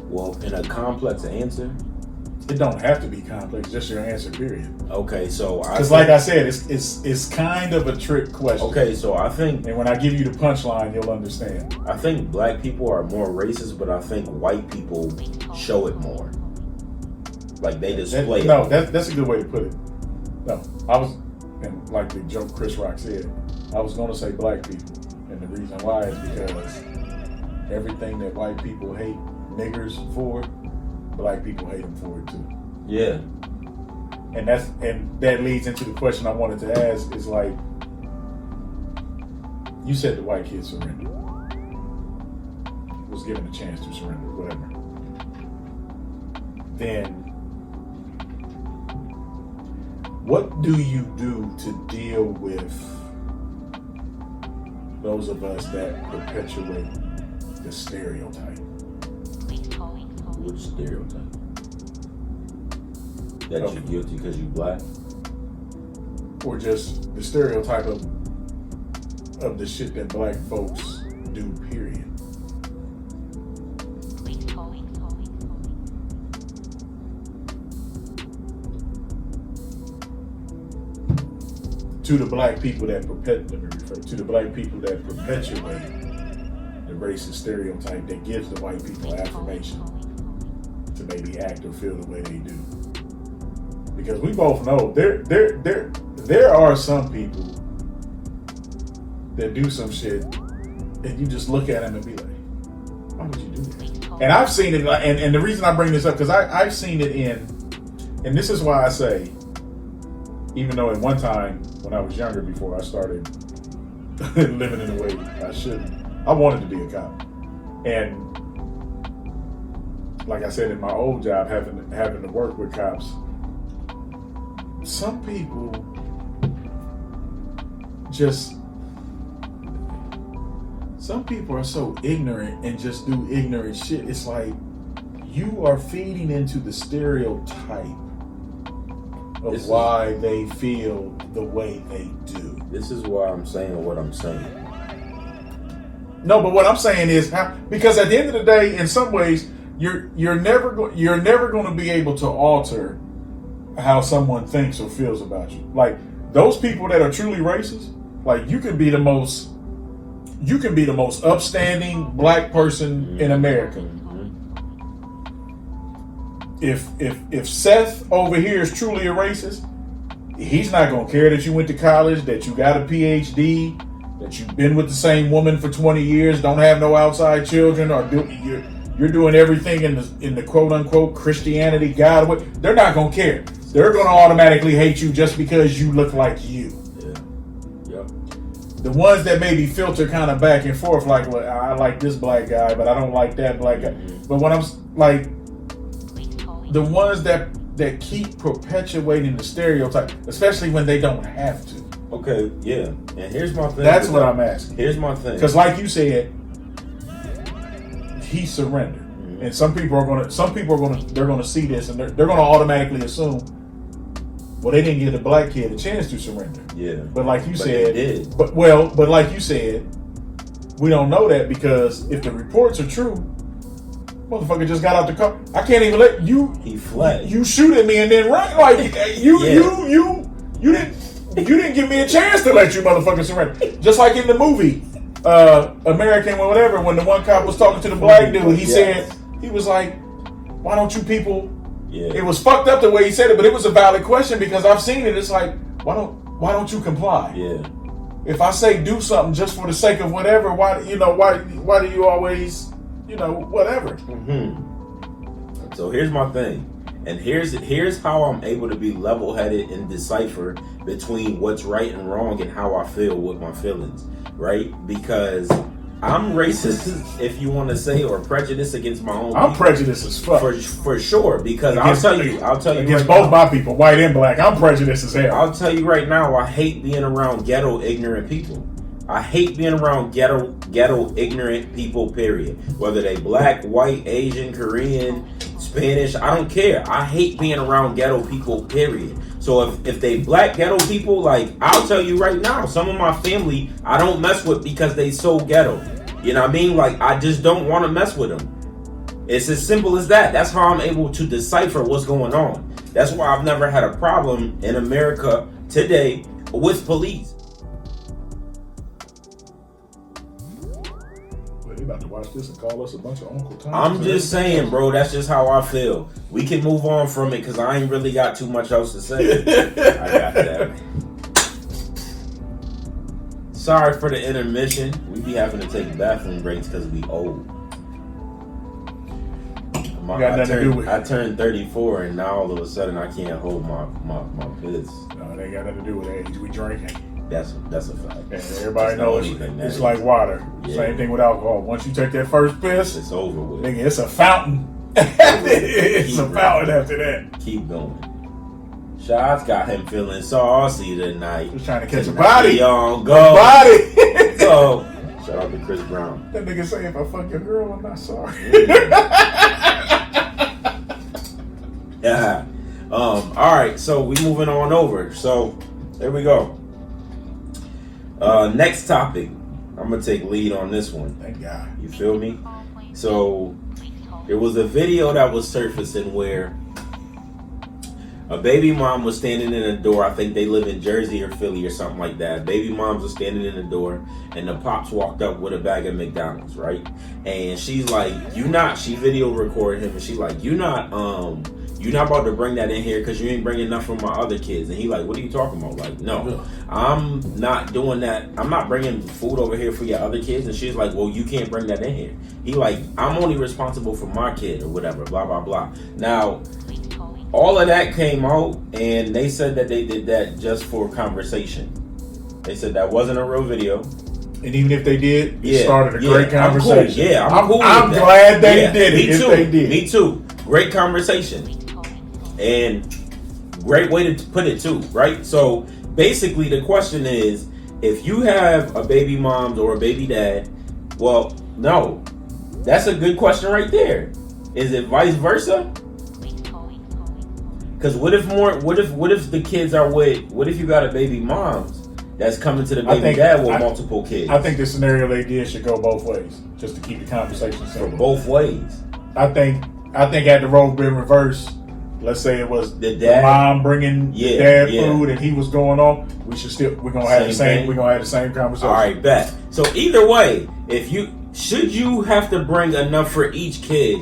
Well, in a complex answer. It don't have to be complex, just your answer, period. Okay, so Because like I said, it's kind of a trick question. Okay, so I think And when I give you the punchline, you'll understand. I think black people are more racist, but I think white people show it more. Like they display it. No, that's a good way to put it. No, I was, and like the joke Chris Rock said, I was going to say black people, and the reason why is because everything that white people hate niggers for, black people hate them for it too. Yeah. And that leads into the question I wanted to ask is like, you said the white kid surrendered, was given a chance to surrender, whatever. Then, what do you do to deal with those of us that perpetuate the stereotype? Which stereotype? That you're guilty because you black? Or just the stereotype of the shit that black folks do, period. To the black people that perpetuate the racist stereotype that gives the white people affirmation to maybe act or feel the way they do. Because we both know there are some people that do some shit and you just look at them and be like, why would you do that? And I've seen it, and the reason I bring this up, because I've seen it and this is why I say, even though at one time when I was younger, before I started living in a way I shouldn't, I wanted to be a cop. And like I said, in my old job, having to work with cops, some people just some people are so ignorant and just do ignorant shit. It's like you are feeding into the stereotype of why they feel the way they do. This is why I'm saying what I'm saying. No, but what I'm saying is because at the end of the day, in some ways, you're never going to be able to alter how someone thinks or feels about you. Like those people that are truly racist, like you can be the most upstanding black person in America. If Seth over here is truly a racist, he's not gonna care that you went to college, that you got a PhD, that you've been with the same woman for 20 years, don't have no outside children, or you're doing everything in the quote unquote Christianity God way. They're not gonna care. They're gonna automatically hate you just because you look like you. Yeah. Yep. The ones that maybe filter kind of back and forth, like, well, I like this black guy, but I don't like that black guy. But when I'm like, the ones that keep perpetuating the stereotype, especially when they don't have to. Okay, yeah. And here's my thing. That's what I'm asking. Here's my thing. Because like you said, he surrendered. And some people are gonna see this and they're gonna automatically assume, well, they didn't give the black kid a chance to surrender. Yeah. But like you said, they did. but like you said, we don't know that because if the reports are true, motherfucker just got out the car. I can't even let you. He fled. You shoot at me and then run. Like you didn't give me a chance to let you motherfucker surrender. Just like in the movie, American or whatever, when the one cop was talking to the black dude, he said, he was like, why don't you people? Yeah. It was fucked up the way he said it, but it was a valid question because I've seen it. It's like, why don't you comply? Yeah. If I say do something just for the sake of whatever, why do you always, whatever? So here's my thing, and here's how I'm able to be level-headed and decipher between what's right and wrong and how I feel with my feelings, right? Because I'm racist, if you want to say, or prejudiced against my own. I'm people. prejudiced as fuck. For sure, because I'll tell you against right both now, my people, white and black. I'm prejudiced as hell. I'll tell you right now, I hate being around ghetto ignorant people. I hate being around ghetto ignorant people, period. Whether they black, white, Asian, Korean, Spanish, I don't care. I hate being around ghetto people, period. So if they black ghetto people, like, I'll tell you right now, some of my family I don't mess with because they so ghetto. You know what I mean? Like, I just don't want to mess with them. It's as simple as that. That's how I'm able to decipher what's going on. That's why I've never had a problem in America today with police. Well, they about to watch this and call us a bunch of Uncle Toms. I'm just saying, bro, that's just how I feel. We can move on from it because I ain't really got too much else to say. I got that. Sorry for the intermission. We be having to take bathroom breaks because we old. I turned 34 and now all of a sudden I can't hold my piss. No, they got nothing to do with age. We drinking. That's a fact. And everybody That's knows the only thing it's that like is. water. Yeah. Same thing with alcohol. Once you take that first piss, It's over with. nigga, it's a fountain. It's a fountain after that. Keep going. Shad's got him feeling saucy tonight. Just trying to catch a body. On go. Body. So, shout out to Chris Brown. That nigga say, if I fuck your girl, I'm not sorry. Yeah. All right. So we moving on over. So there we go. Next topic. I'm gonna take lead on this one. Thank God. You feel me? So there was a video that was surfacing where a baby mom was standing in a door. I think they live in Jersey or Philly or something like that. Baby moms were standing in the door, and the pops walked up with a bag of McDonald's, right? And she's like, she video recorded him, and she's like, you're not about to bring that in here because you ain't bringing enough for my other kids. And he like, what are you talking about? Like, no, I'm not doing that. I'm not bringing food over here for your other kids. And she's like, well, you can't bring that in here. He like, I'm only responsible for my kid or whatever, blah, blah, blah. Now, all of that came out, and they said that they did that just for conversation. They said that wasn't a real video. And even if they did, it started a great conversation. I'm cool. I'm with that. glad they did it. Me too. They did. Me too. Great conversation. And great way to put it too, right? So basically the question is if you have a baby mom or a baby dad, well, no, that's a good question right there. Is it vice versa? Because what if the kids are what if you got a baby moms that's coming to the baby dad with multiple kids? I think the scenario they did should go both ways, just to keep the conversation For simple. both ways. I think had the role been reversed, let's say it was The the dad- mom bringing the dad yeah. food and he was going off, we're gonna have Same the same conversation. All right, bet. So either way, should you have to bring enough for each kid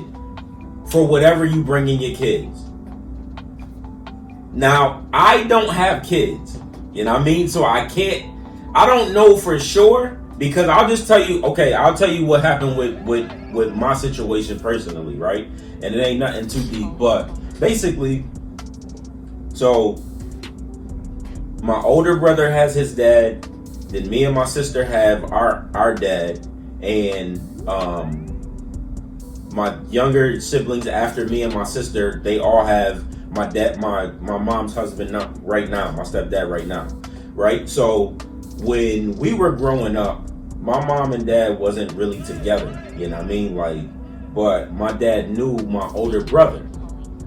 for whatever you bring in your kids? Now, I don't have kids, you know what I mean? So I don't know for sure, because I'll just tell you, I'll tell you what happened with my situation personally, right? And it ain't nothing too deep, but basically, so my older brother has his dad, then me and my sister have our dad, and my younger siblings after me and my sister, they all have my dad, my mom's husband right now, my stepdad right now, right? So when we were growing up, my mom and dad wasn't really together, you know what I mean? Like, but my dad knew my older brother.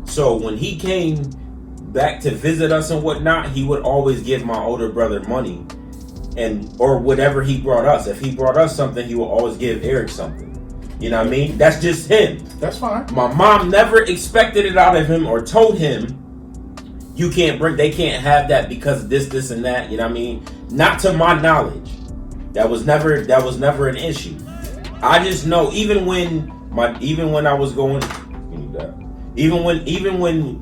So when he came back to visit us and whatnot, he would always give my older brother money, or whatever he brought us. If he brought us something, he would always give Eric something. You know what I mean? That's just him. That's fine. My mom never expected it out of him or told him, they can't have that because of this, and that. You know what I mean? Not to my knowledge. That was never an issue. I just know even when I was going, even when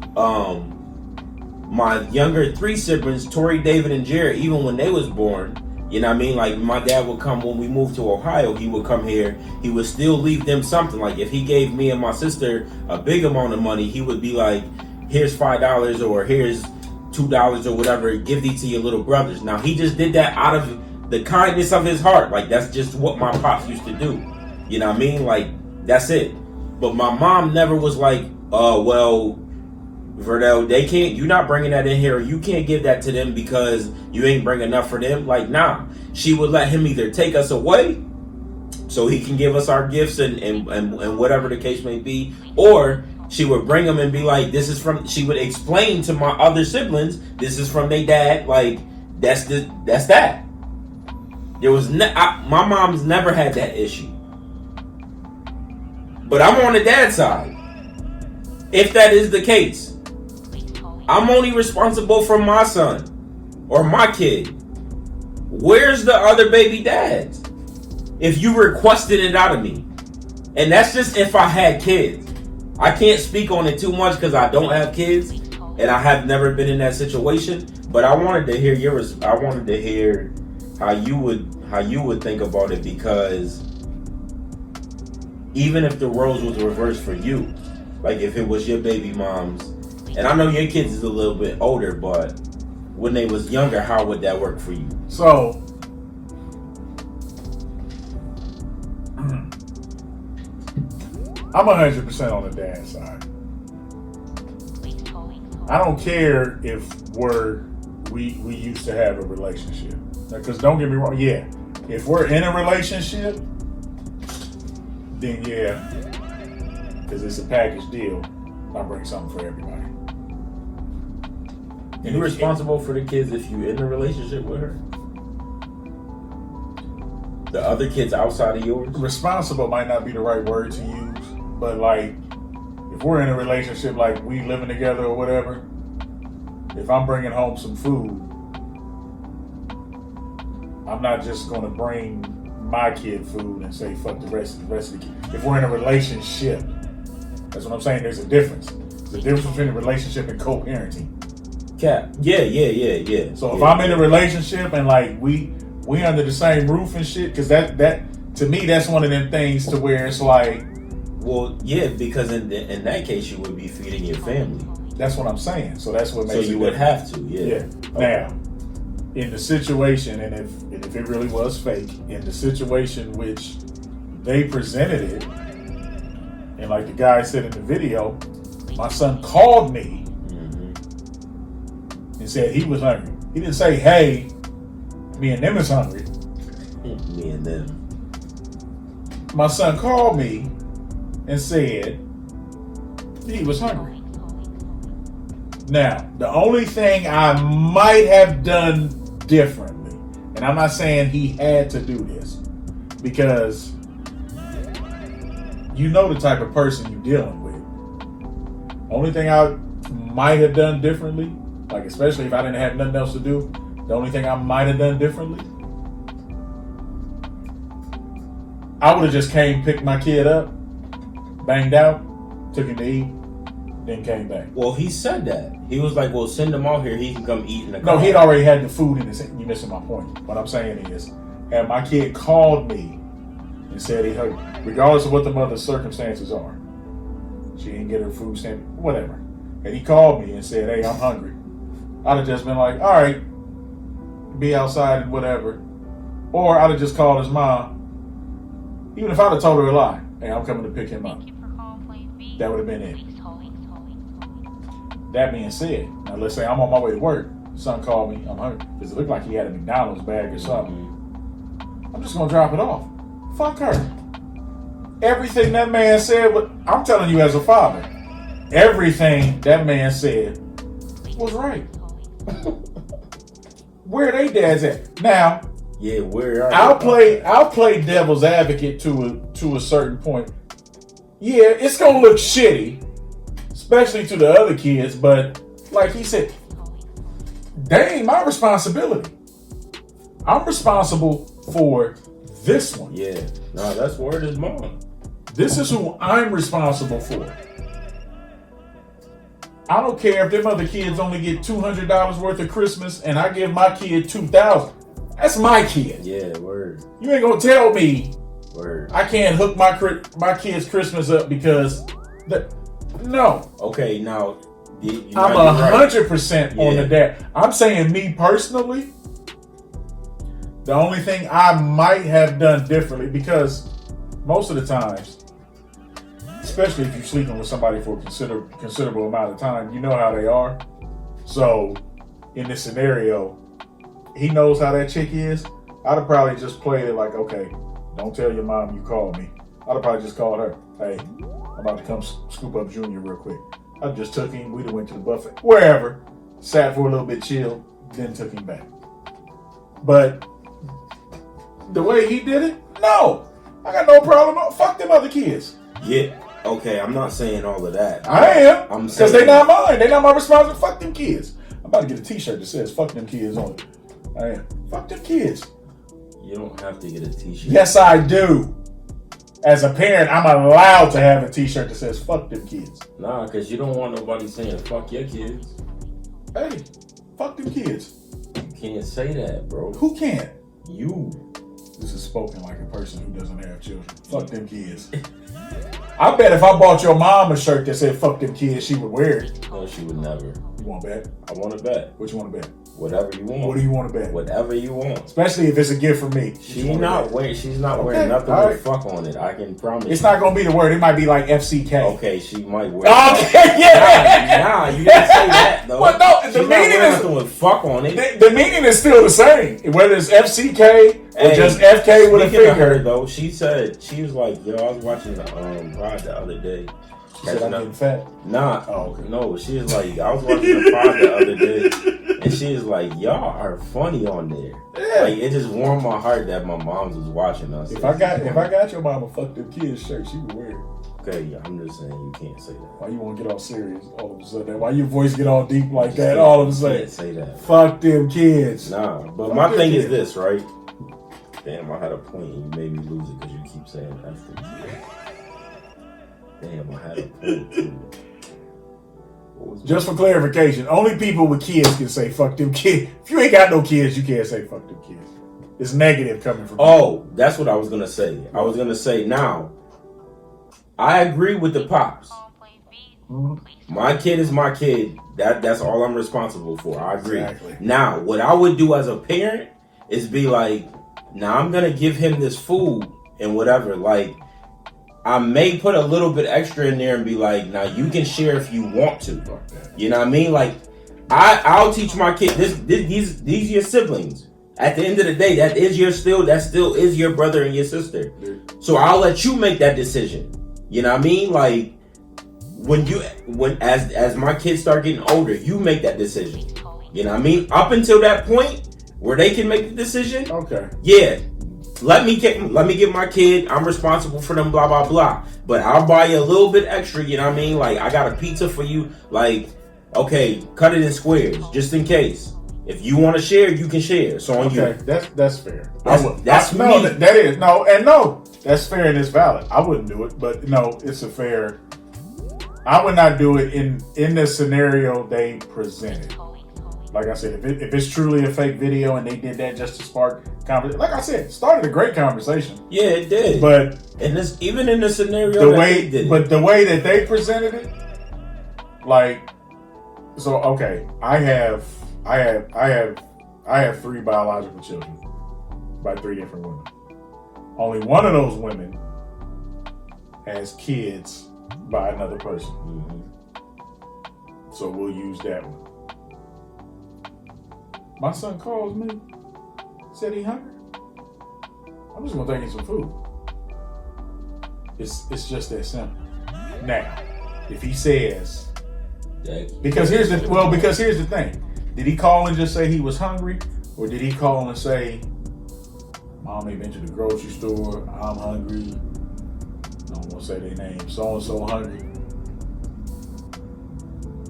my younger 3 siblings, Tori, David, and Jared, even when they was born, you know what I mean? Like, my dad would come when we moved to Ohio, he would come here, he would still leave them something. Like, if he gave me and my sister a big amount of money, he would be like, here's $5 or here's $2 or whatever, give these to your little brothers. Now, he just did that out of the kindness of his heart. Like, that's just what my pops used to do. You know what I mean? Like, that's it. But my mom never was like, well, Verdell, you're not bringing that in here, or you can't give that to them because you ain't bring enough for them. Like, nah. She would let him either take us away so he can give us our gifts and whatever the case may be, or she would bring them and be like, she would explain to my other siblings, this is from their dad, like, that's that. There was my mom's never had that issue. But I'm on the dad's side. If that is the case, I'm only responsible for my son or my kid. Where's the other baby dads? If you requested it out of me. And that's just if I had kids. I can't speak on it too much because I don't have kids and I have never been in that situation. But I wanted to hear how you would think about it, because even if the roles was reversed for you, like if it was your baby moms, and I know your kids is a little bit older, but when they was younger, how would that work for you? So, I'm 100% on the dad's side. I don't care if we used to have a relationship. Because don't get me wrong, yeah, if we're in a relationship, then yeah, because it's a package deal, I bring something for everybody. You responsible for the kids if you in a relationship with her? The other kids outside of yours? Responsible might not be the right word to use, but like, if we're in a relationship, like we living together or whatever, if I'm bringing home some food, I'm not just going to bring my kid food and say fuck the rest of the kids. If we're in a relationship, that's what I'm saying. There's a difference. There's a difference between a relationship and co-parenting. Cap. Yeah. So if I'm in a relationship and like we under the same roof and shit, because that to me that's one of them things to where it's like, well, yeah, because in that case you would be feeding your family. That's what I'm saying. So that's what makes it. So you would have to, yeah. Okay. Now, in the situation, and if it really was fake, in the situation which they presented it, and like the guy said in the video, my son called me and said he was hungry. He didn't say, hey, Me and them is hungry. Me and them. My son called me and said he was hungry. Now, the only thing I might have done differently, and I'm not saying he had to do this, because you know the type of person you're dealing with. Only thing I might have done differently, like especially if I didn't have nothing else to do, the only thing I might have done differently, I would have just came, picked my kid up, banged out, took him to eat, then came back. Well, he said that. He was like, well, send him out here. He can come eat in the car. No, he'd already had the food in his hand. You're missing my point. What I'm saying is, and my kid called me and said he hurt, regardless of what the mother's circumstances are. She didn't get her food stamp, whatever. And he called me and said, hey, I'm hungry. I'd have just been like, all right, be outside and whatever. Or I'd have just called his mom. Even if I'd have told her a lie, hey, I'm coming to pick him up. That would have been it. That being said, now let's say I'm on my way to work. Son called me, I'm hungry. Because it looked like he had a McDonald's bag or something. I'm just going to drop it off. Fuck her. Everything that man said, I'm telling you as a father, everything that man said was right. Where they dads at? Now, yeah, where are I'll play devil's advocate to a certain point. Yeah, it's gonna look shitty, especially to the other kids, but like he said, they ain't my responsibility. I'm responsible for this one. Yeah, no, that's word is mom. This is who I'm responsible for. I don't care if them other kids only get $200 worth of Christmas and I give my kid $2,000. That's my kid. Yeah, word. You ain't gonna tell me Word. I can't hook my kid's Christmas up because no. Okay, now I'm 100% on the dad. I'm saying me personally, the only thing I might have done differently, because most of the times, especially if you're sleeping with somebody for a considerable amount of time, you know how they are. So in this scenario, he knows how that chick is. I'd have probably just played it like, okay, don't tell your mom you called me. I'd have probably just called her. Hey, I'm about to come scoop up Junior real quick. I just took him. We went to the buffet, wherever, sat for a little bit, chilled, then took him back. But the way he did it, no, I got no problem. Fuck them other kids. Yeah. Okay, I'm not saying all of that. I am. I'm Because they not mine. They not my responsibility. Fuck them kids. I'm about to get a t-shirt that says fuck them kids on it. I am. Fuck them kids. You don't have to get a t-shirt. Yes, I do. As a parent, I'm allowed to have a t-shirt that says fuck them kids. Nah, because you don't want nobody saying fuck your kids. Hey, fuck them kids. You can't say that, bro. Who can't? You. This is spoken like a person who doesn't have children. Fuck them kids. I bet if I bought your mom a shirt that said fuck them kids, she would wear it. No, she would never. You want to bet? I want to bet. What you want to bet? Whatever you want. What do you want to bet? Whatever you want. Especially if it's a gift from me. She's not wearing Okay, wearing nothing all with fuck on it. I can promise. It's not going to be the word. It might be like FCK. Okay, she might wear. Okay, yeah. Nah, you didn't say that though. Well, no, She's the not meaning wearing is nothing with fuck on it. the meaning is still the same. Whether it's FCK or Hey, just FK with a speaking of her finger. though, she said she was like, "Yo, I was watching the pod the other day." She said I'm getting fat. Nah, Oh, okay. no, she was like, I was watching the pod the other day, and she was like, "Y'all are funny on there." Yeah. Like it just warmed my heart that my mom was watching us. If I got your mama fuck them kids shirt, she would wear it. Okay, I'm just saying you can't say that. Why you want to get all serious all of a sudden? Why your voice get all deep like that all of a You sudden? can't say that. Fuck them kids. Nah, but Fuck my them thing is kids. this, right? Damn, I had a point and you made me lose it because you keep saying that's the kid. Damn, I had a point too. What was Just for clarification, only people with kids can say fuck them kids. If you ain't got no kids, you can't say fuck them kids. It's negative coming from Oh, that's what I was gonna say. I was gonna say now. I agree with the pops. My kid is my kid. That's all I'm responsible for. I agree. Exactly. Now, what I would do as a parent is be like, now I'm gonna give him this food and whatever. Like, I may put a little bit extra in there and be like, now you can share if you want to. You know what I mean? Like, I'll teach my kid these your siblings. At the end of the day, that still is your brother and your sister. So I'll let you make that decision. You know what I mean? Like as my kids start getting older, you make that decision. You know what I mean? Up until that point where they can make the decision. Okay. Yeah. Let me get my kid. I'm responsible for them. Blah blah blah. But I'll buy you a little bit extra. You know what I mean? Like I got a pizza for you. Like okay, cut it in squares just in case. If you want to share, you can share. So on Okay, you. that's fair. That's no, me. that is that's fair and it's valid. I wouldn't do it, but no, it's a fair. I would not do it in the scenario they presented. Like I said, if it's truly a fake video and they did that just to spark conversation, like I said, started a great conversation. Yeah, it did. But even in the scenario, the way that they presented it, like, so okay, I have 3 biological children by 3 different women. Only one of those women has kids by another person. So we'll use that one. My son calls me, said he hungry. I'm just gonna take him some food. It's just that simple. Now, if he says, because here's the thing. Did he call and just say he was hungry? Or did he call and say, Mom, they've been to the grocery store, I'm hungry. I don't want to say their name, so-and-so hungry.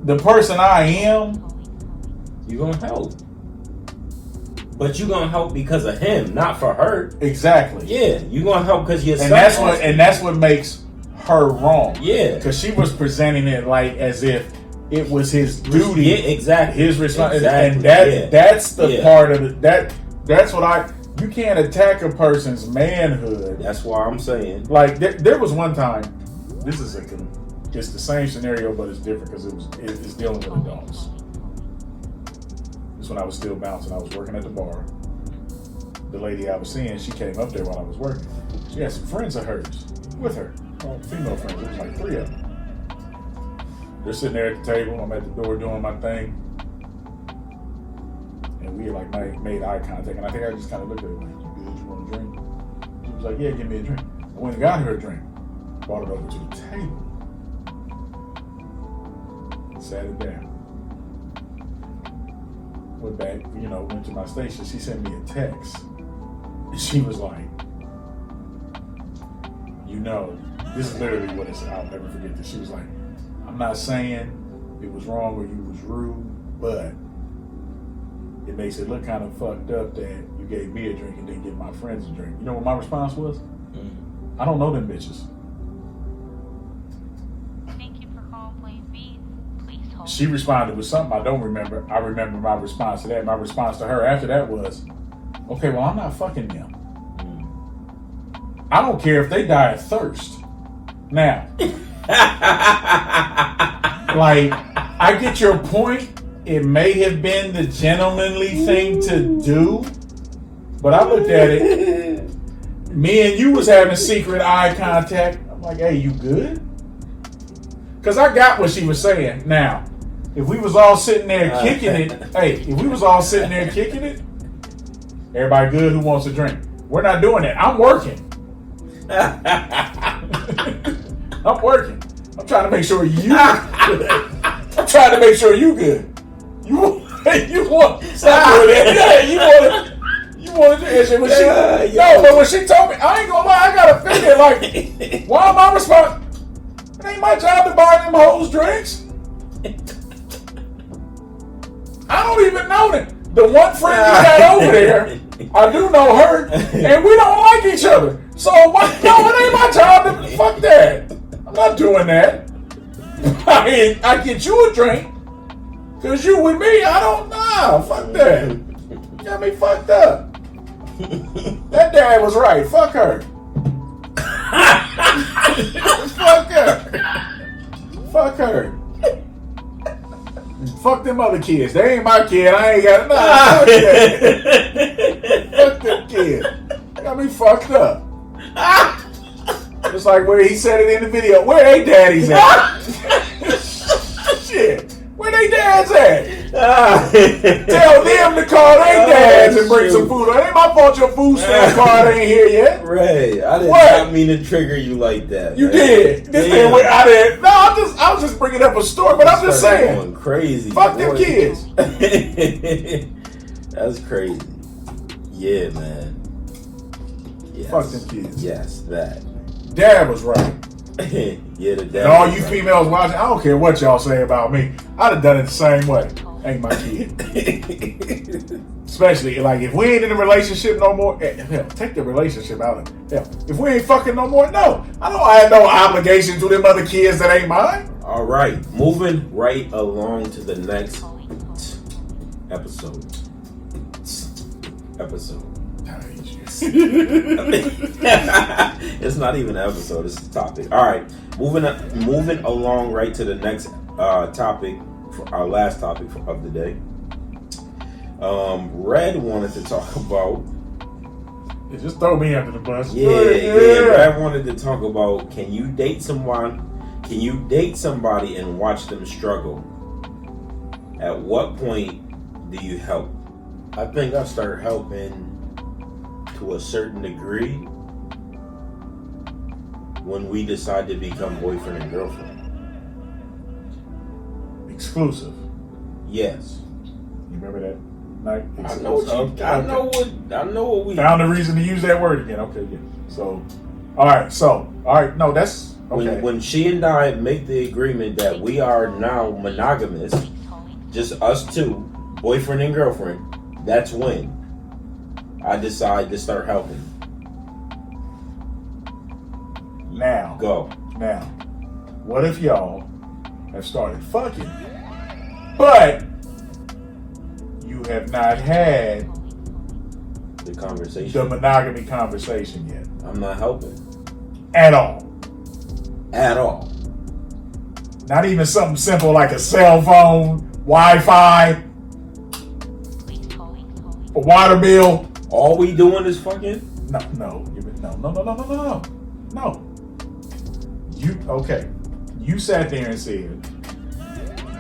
The person I am, you're going to help. But you're going to help because of him, not for her. Exactly. Yeah, you're going to help because your son. And that's what makes her wrong. Yeah. Because she was presenting it like as if it was his duty. Yeah, exactly. His responsibility. Exactly. And that's the part of it. That's what you can't attack a person's manhood. That's why I'm saying. Like there was one time, it's the same scenario, but it's different because it's dealing with adults. This when I was still bouncing. I was working at the bar. The lady I was seeing, she came up there while I was working. She had some friends of hers with her, female friends. It was like 3 of them. They're sitting there at the table. I'm at the door doing my thing. And we like made eye contact. And I think I just kind of looked at her like, you good? You want a drink? She was like, yeah, give me a drink. I went and got her a drink. Brought it over to the table. Sat it down. Went back, went to my station. She sent me a text. And she was like, this is literally what it said. I'll never forget this. She was like, I'm not saying it was wrong or you was rude, but it makes it look kind of fucked up that you gave me a drink and didn't give my friends a drink. You know what my response was? I don't know them bitches. Thank you for calling Plain B. Please hold. She responded with something I don't remember. I remember my response to that. My response to her after that was, okay, well, I'm not fucking them. I don't care if they die of thirst. Now, like, I get your point. It may have been the gentlemanly thing to do, but I looked at it. Me and you was having secret eye contact. I'm like, hey, you good? Because I got what she was saying. Now, if we was all sitting there kicking it, everybody good who wants a drink? We're not doing that. I'm working. I'm working. I'm trying to make sure you good. I'm trying to make sure you good. You want stop doing that. You want to do that. But when she told me, I ain't gonna lie, I got to figure like, why am I responsible? It ain't my job to buy them hoes drinks. I don't even know them. The one friend you got over there, I do know her, and we don't like each other. So what? No, it ain't my job to fuck that. I'm not doing that. I get you a drink. Cause you with me, I don't know. Fuck that. You got me fucked up. That dad was right. Fuck her. Fuck her. Fuck her. Fuck them other kids. They ain't my kid. I ain't got fuck that. Fuck them kids. Got me fucked up. Just like where he said it in the video. Where they daddies at? Shit. Where they dads at? Tell them to call their dads and bring some food. It ain't my fault your food stamp card ain't here yet. Right. I did What? not mean to trigger you like that. You man. did. This Damn. thing went out there. No, I was just bringing up a story, but I'm just Started saying. going crazy. Fuck them boy. kids. That's crazy. Yeah, man. Yes. Fuck them kids. Yes, that. Dad was right. Yeah, the dad. And all was you right. females watching, I don't care what y'all say about me. I'd have done it the same way. Ain't my kid. Especially, like, if we ain't in a relationship no more, hell, take the relationship out of it. Hell, if we ain't fucking no more, no. I have no obligation to them other kids that ain't mine. All right, moving right along to the next episode. It's not even an episode, it's a topic. All right, moving along right to the next topic, for our last topic of the day. Red wanted to talk about. Just throw me under the bus. Yeah. Red wanted to talk about, can you date somebody and watch them struggle? At what point do you help? I think I started helping to a certain degree when we decide to become boyfriend and girlfriend. Exclusive. Yes. You remember that night? I know what we Found a reason to use that word again. Okay, yeah. So, all right. No, that's okay. When she and I make the agreement that we are now monogamous, just us two, boyfriend and girlfriend, that's when I decide to start helping. Now, Go. what if y'all have started fucking, but you have not had The conversation. the monogamy conversation yet? I'm not helping. At all. At all. Not even something simple like a cell phone, Wi-Fi, a water bill. All we doing is fucking? No. You sat there and said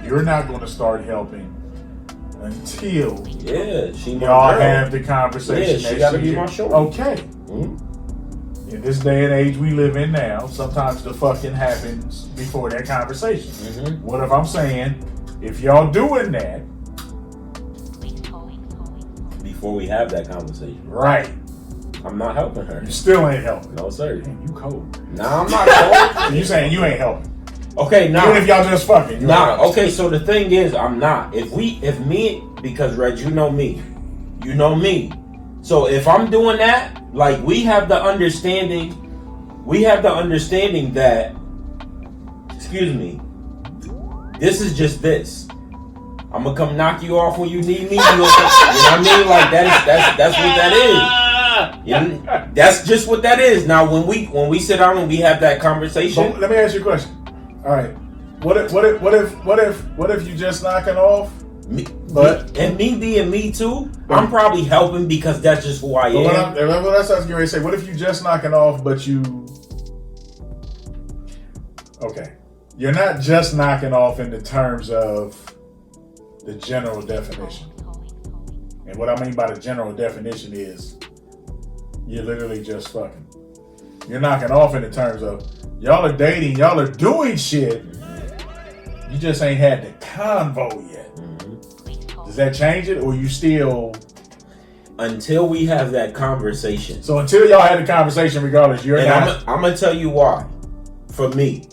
you're not going to start helping until Yeah, she my y'all girl. have the conversation. Yeah, she that gotta you be get. my shorty. Okay. Mhm. In this day and age we live in now, sometimes the fucking happens before that conversation. Mhm. What if I'm saying, if y'all doing that, Before we have that conversation, right, I'm not helping her. you still ain't helping. No, sir. Damn, you cold. Nah, I'm not cold. You saying you ain't helping. Okay, Even if nah. y'all just fucking. you ain't Nah, helping. okay, so the thing is, I'm not. Because Reg, you know me. So if I'm doing that, like, we have the understanding that, excuse me, this is just this. I'm gonna come knock you off when you need me. You know what I mean? Like, that's what that is. You know, that's just what that is. Now, when we sit down and we have that conversation, But let me ask you a question. All right. What if you just knocking off? me being me too, I'm probably helping because that's just who I But what am. that's what I was getting ready to say. What if you just knocking off, but you? Okay, you're not just knocking off in the terms of the general definition. And what I mean by the general definition is you're literally just fucking. You're knocking off in the terms of y'all are dating, y'all are doing shit. You just ain't had the convo yet. Does that change it, or you still? Until we have that conversation. So until y'all had a conversation, regardless, you're And not. I'm gonna tell you why. For me,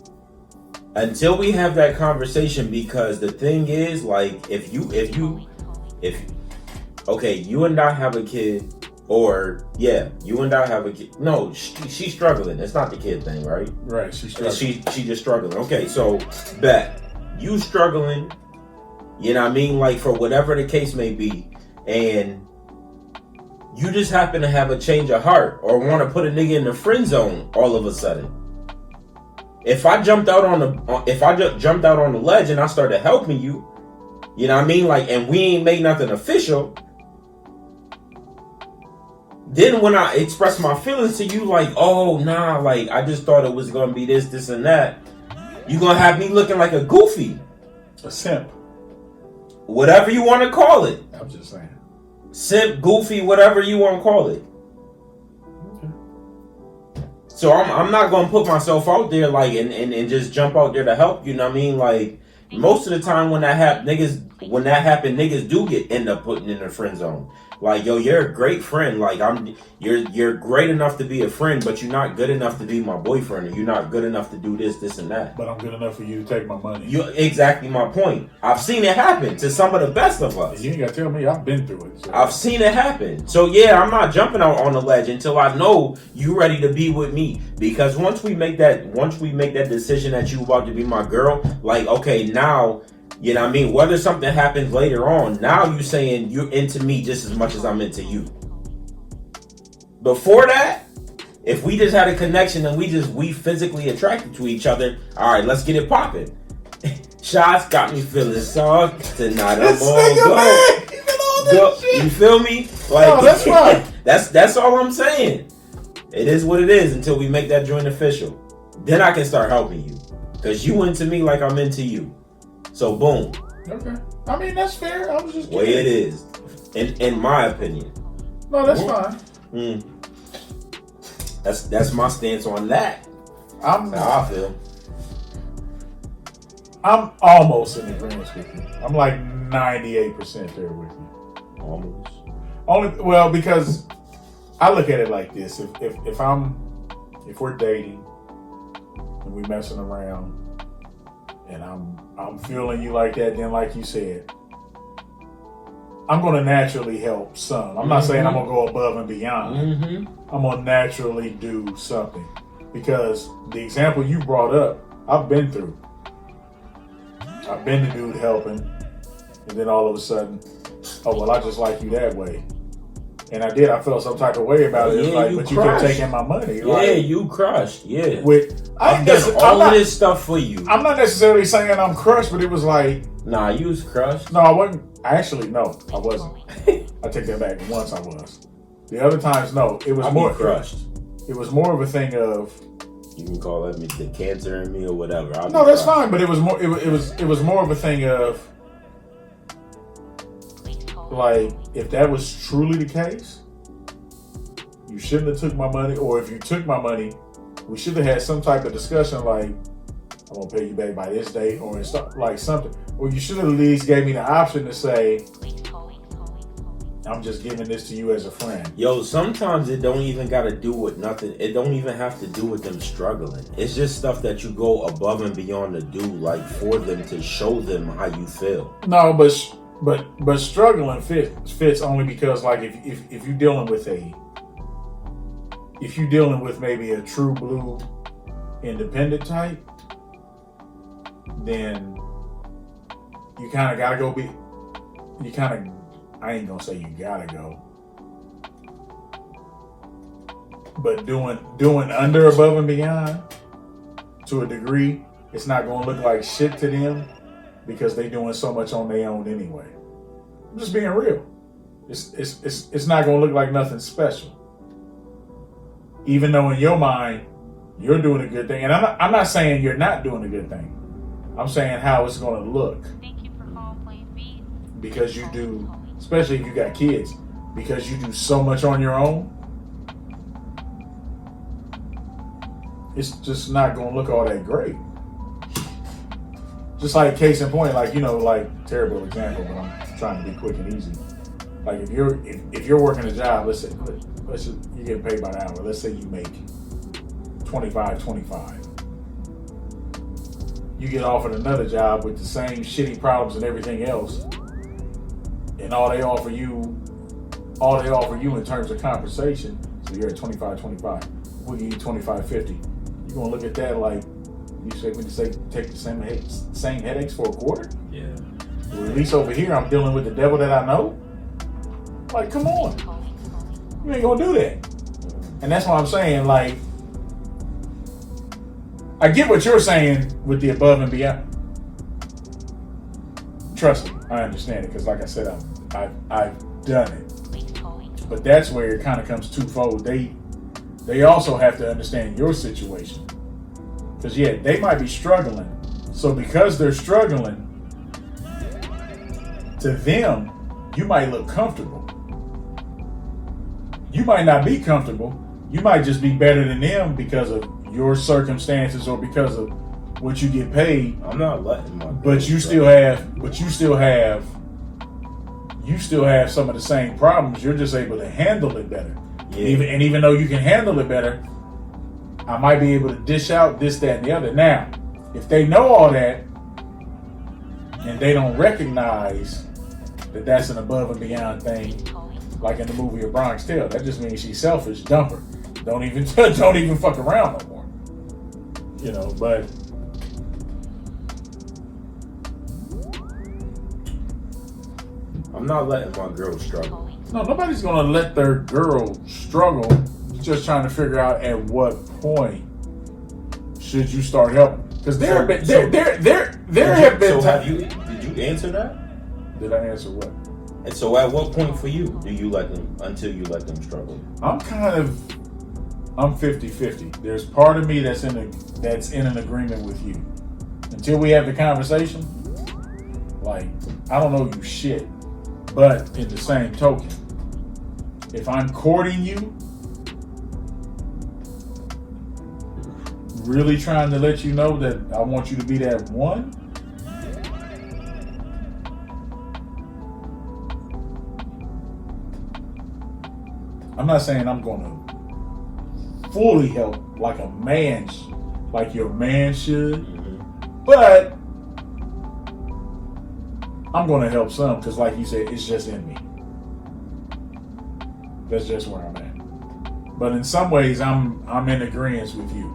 until we have that conversation, because the thing is, like, if okay, you and I have a kid, or yeah, you and I have a kid. No, she's struggling. It's not the kid thing, right? Right, she's struggling. She just struggling. Okay, so bet you struggling. You know what I mean? Like, for whatever the case may be, and you just happen to have a change of heart or want to put a nigga in the friend zone all of a sudden. If I jumped out on the ledge and I started helping you, you know what I mean? Like, and we ain't made nothing official. Then when I express my feelings to you, like, oh nah, like, I just thought it was gonna be this and that, you gonna have me looking like a goofy. A simp. whatever you want to call it. I'm just saying. Simp, goofy, whatever you want to call it. So I'm not gonna put myself out there like and just jump out there to help. You know what I mean? Like most of the time when that happen, niggas do end up putting in the friend zone. Like, yo, you're a great friend. Like you're great enough to be a friend, but you're not good enough to be my boyfriend, or you're not good enough to do this, and that. But I'm good enough for you to take my money. You exactly my point. I've seen it happen to some of the best of us. You ain't gotta tell me. I've been through it. So. I've seen it happen. So yeah, I'm not jumping out on the ledge until I know you ready to be with me. Because once we make that decision that you about to be my girl, like, okay, now, you know what I mean? Whether something happens later on, now you saying you're into me just as much as I'm into you. Before that, if we just had a connection and we physically attracted to each other, all right, let's get it popping. Shots got me feeling soft tonight. I'm all go. You feel me? Like, no, that's right. That's all I'm saying. It is what it is until we make that joint official. Then I can start helping you. Because you into me like I'm into you. So boom. Okay. I mean, that's fair. I was just way it is. In my opinion. No, that's fine. That's my stance on that. That's how I feel. I'm almost in agreement with you. I'm like 98% there with you. Almost. Because I look at it like this. If we're dating and we messing around and I'm feeling you like that, then like you said, I'm gonna naturally help some. I'm not saying I'm gonna go above and beyond. I'm gonna naturally do something. Because the example you brought up, I've been through. I've been the dude helping, and then all of a sudden, oh well, I just like you that way. And I felt some type of way about it. Yeah, but you could have taken my money. Yeah, like, you crushed. Yeah. I've done all of this stuff for you. I'm not necessarily saying I'm crushed, but it was like... Nah, you was crushed. No, I wasn't. Actually, no, I wasn't. I take that back. Once I was. The other times, no. It was more crushed. It was more of a thing of... You can call it the cancer in me or whatever. No, that's fine. But it was more. It was more of a thing of... Like, if that was truly the case, you shouldn't have took my money. Or if you took my money, we should have had some type of discussion like, I'm going to pay you back by this date or like something. Or you should have at least gave me the option to say, I'm just giving this to you as a friend. Yo, sometimes it don't even got to do with nothing. It don't even have to do with them struggling. It's just stuff that you go above and beyond to do, like for them to show them how you feel. No, but struggling fits only because like if you're dealing with maybe a true blue independent type, then you kind of gotta go I ain't gonna say you gotta go, but doing under, above and beyond to a degree, it's not gonna look like shit to them because they doing so much on their own anyway. I'm just being real. It's not gonna look like nothing special, even though in your mind you're doing a good thing. And I'm not saying you're not doing a good thing. I'm saying how it's gonna look. Thank you for calling Plain B. Because you do, especially if you got kids, because you do so much on your own, it's just not gonna look all that great. Just like case in point, like, you know, like terrible example, but I'm trying to be quick and easy. Like if you're working a job, let's say you get paid by the hour. Let's say you make $25. You get offered another job with the same shitty problems and everything else, and all they offer you in terms of compensation, so you're at $25. We'll give you $25.50. You're gonna look at that like, you say we take the same headaches for a quarter? Yeah. Well, at least over here I'm dealing with the devil that I know. Like, come on, you ain't gonna do that. And that's why I'm saying, like, I get what you're saying with the above and beyond. Trust me, I understand it because, like I said, I've done it. But that's where it kind of comes twofold. They also have to understand your situation because they might be struggling. So because they're struggling, to them, you might look comfortable. You might not be comfortable. You might just be better than them because of your circumstances or because of what you get paid. I'm not letting my. But you still have some of the same problems. You're just able to handle it better. Yeah. Even though you can handle it better, I might be able to dish out this, that, and the other. Now, if they know all that and they don't recognize that that's an above and beyond thing, like in the movie A Bronx Tale, that just means she's selfish, dump her. Don't even fuck around no more. You know, but I'm not letting my girl struggle. no, nobody's gonna let their girl struggle. Just trying to figure out at what point should you start helping? Because there have been So did you answer that? I answer what? And so, at what point for you do you let them until you let them struggle? I'm 50-50. There's part of me that's in an agreement with you. Until we have the conversation, like, I don't know you shit. But in the same token, if I'm courting you, really trying to let you know that I want you to be that one, I'm not saying I'm going to fully help like a man, like your man should, but I'm going to help some because, like you said, it's just in me. That's just where I'm at. But in some ways, I'm in agreement with you.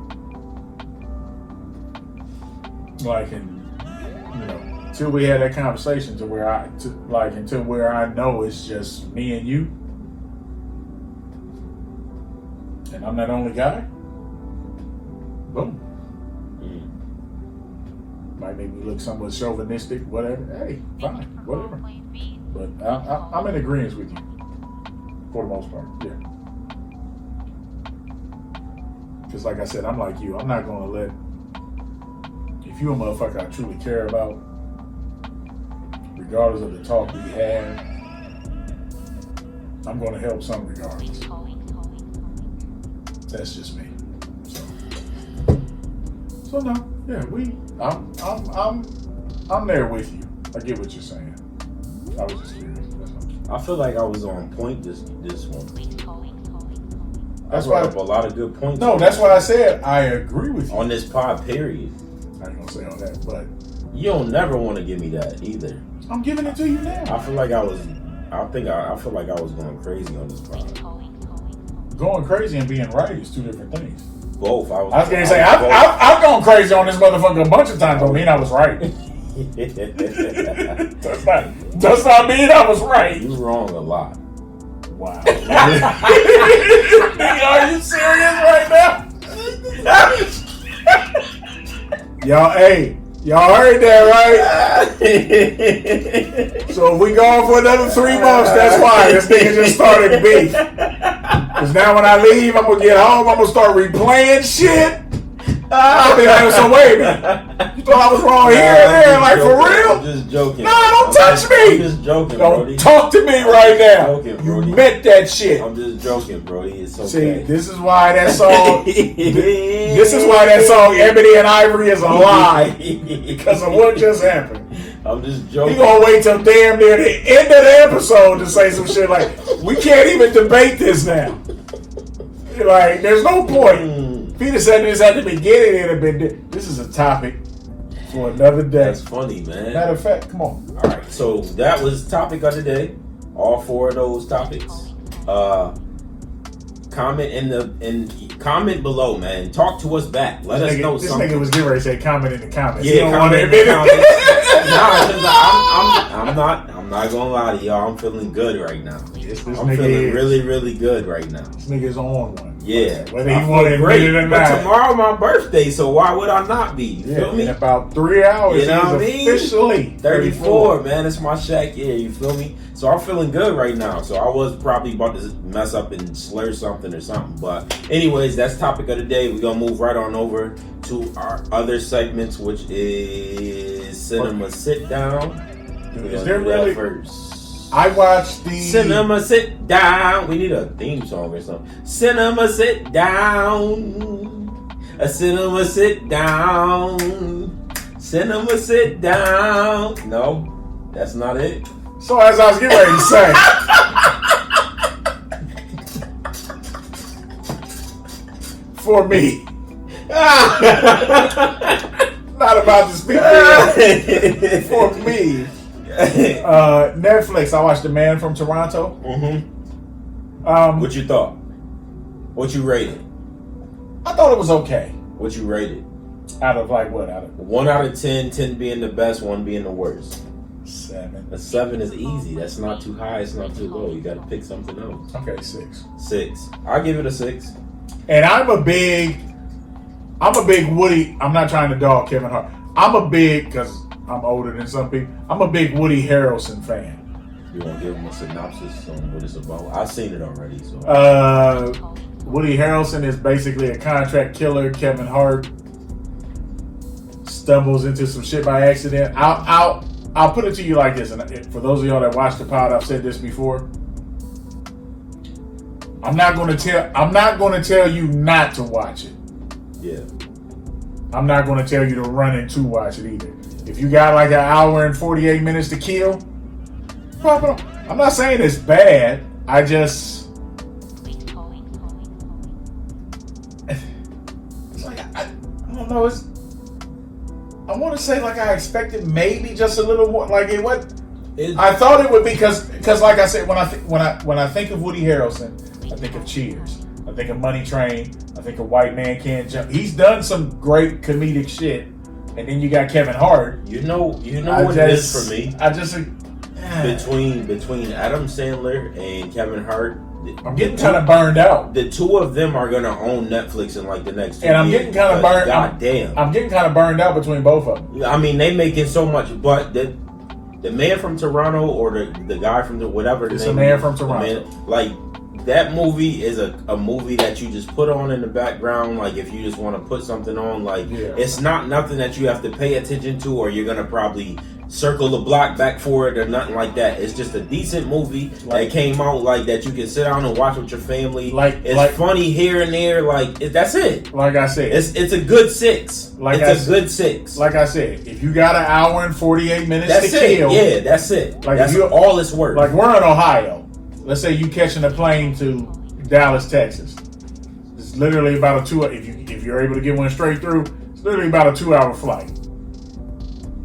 Like, until we had that conversation, until where I know it's just me and you, and I'm that only guy. Boom. Might make me look somewhat chauvinistic, whatever. Hey, fine, whatever. But I'm in agreement with you for the most part. Yeah. Because, like I said, I'm like you. I'm not gonna let. If you a motherfucker I truly care about, regardless of the talk we have, I'm gonna help some regardless. That's just me. So no, yeah, I'm there with you. I get what you're saying. I was just curious. I feel like I was on point this one. That's I why brought up a lot of good points. No, that's what I said. I agree with you. On this pod, period. I ain't gonna say all that, but You don't never want to give me that either. I'm giving it to you now. I feel like I was going crazy on this pod. Going crazy and being right is two different things. Both. I was gonna say I've gone crazy on this motherfucker a bunch of times. Don't mean I was right. Does not mean I was right. You wrong a lot. Wow. Are you serious right now? Y'all heard that, right? So if we go on for another 3 months, that's why this nigga just started beef. Because now when I leave, I'm gonna get home, I'm gonna start replaying shit. I'll be like, so wait a minute. You thought I was wrong here and there, like for real? I'm just joking. No, don't touch me. I'm just joking, Don't Brody. talk to me right now. Joking, You Brody. meant that shit. I'm just joking, Brody. It's okay. See, this is why that song. This is why that song "Ebony and Ivory" is a lie because of what just happened. I'm just You joking. gonna wait till damn near the end of the episode to say some shit like, "We can't even debate this now." Like, there's no point. If he'd have said this at the beginning, it'd have been. This is a topic for another day. That's funny, man. Matter of fact, come on. All right, so that was topic of the day. All 4 of those topics. Comment below, man. Talk to us back. Let us know This something. nigga was getting ready to say comment in the comments. He Yeah, don't want comment to in the admit it. comments. I'm not gonna lie to y'all. I'm feeling good right now. Yes, this I'm nigga feeling is. really, really good right now. This nigga's on one. Yeah, Whether I he feel want to admit great, it or but not. tomorrow my birthday, so why would I not be? You Yeah, feel me? in about 3 hours, You know what I he's mean? officially 34, man. It's my Shaq year. You feel me? So I'm feeling good right now. So I was probably about to mess up and slur something or something. But anyways, that's topic of the day. We're going to move right on over to our other segments, which is Cinema Sit Down. Dude, We're is gonna there do that really? first? I watched the Cinema sit down. We need a theme song or something. Cinema sit down. A cinema sit down. Cinema sit down. No, that's not it. So as I was getting ready to say, for me, not about to speak for me. Netflix. I watched The Man from Toronto. Mm-hmm. What you thought? What you rated? I thought it was okay. What you rated? Out of like what? Out of 1 out of 10, 10 being the best, 1 being the worst. 7. A 7 is easy. That's not too high. It's not too low. You got to pick something else. Okay, 6. 6. I'll give it a 6. And I'm a big Woody. I'm not trying to dog Kevin Hart. I'm a big, because I'm older than some people. I'm a big Woody Harrelson fan. You want to give them a synopsis on what it's about? I've seen it already. So Woody Harrelson is basically a contract killer. Kevin Hart stumbles into some shit by accident. I'll put it to you like this, and for those of y'all that watch the pod, I've said this before. I'm not going to tell you not to watch it. yeah, I'm not going to tell you to run and to watch it either. If you got like an hour and 48 minutes to kill, I'm not saying it's bad. I just, it's like I don't know. I want to say like I expected maybe just a little more. Like it what I thought it would be because like I said, when I think of Woody Harrelson, I think of Cheers. I think of Money Train. I think of White Man Can't Jump. He's done some great comedic shit. And then you got Kevin Hart. you know what it is for me. I just Between Adam Sandler and Kevin Hart, I'm getting kind of burned out. The two of them are gonna own Netflix in like the next 2 And I'm years. getting kind of burned. God damn. I'm getting kind of burned out between both of them. I mean, they making so much, but the Man from Toronto or the guy from the whatever. It's the a name Man is, from the Toronto. like that movie is a movie that you just put on in the background. Like if you just want to put something on, like it's not nothing that you have to pay attention to, or you're gonna probably circle the block back for it or nothing like that. It's just a decent movie that came out like that you can sit down and watch with your family. It's funny here and there. That's it. Like I said, it's a good 6. Good 6. Like I said, if you got an hour and 48 minutes That's to it. kill, Yeah, that's it. Like that's all it's worth. Like we're in Ohio. Let's say you catching a plane to Dallas, Texas. It's literally about a 2. If you're able to get one straight through, it's literally about a 2-hour flight.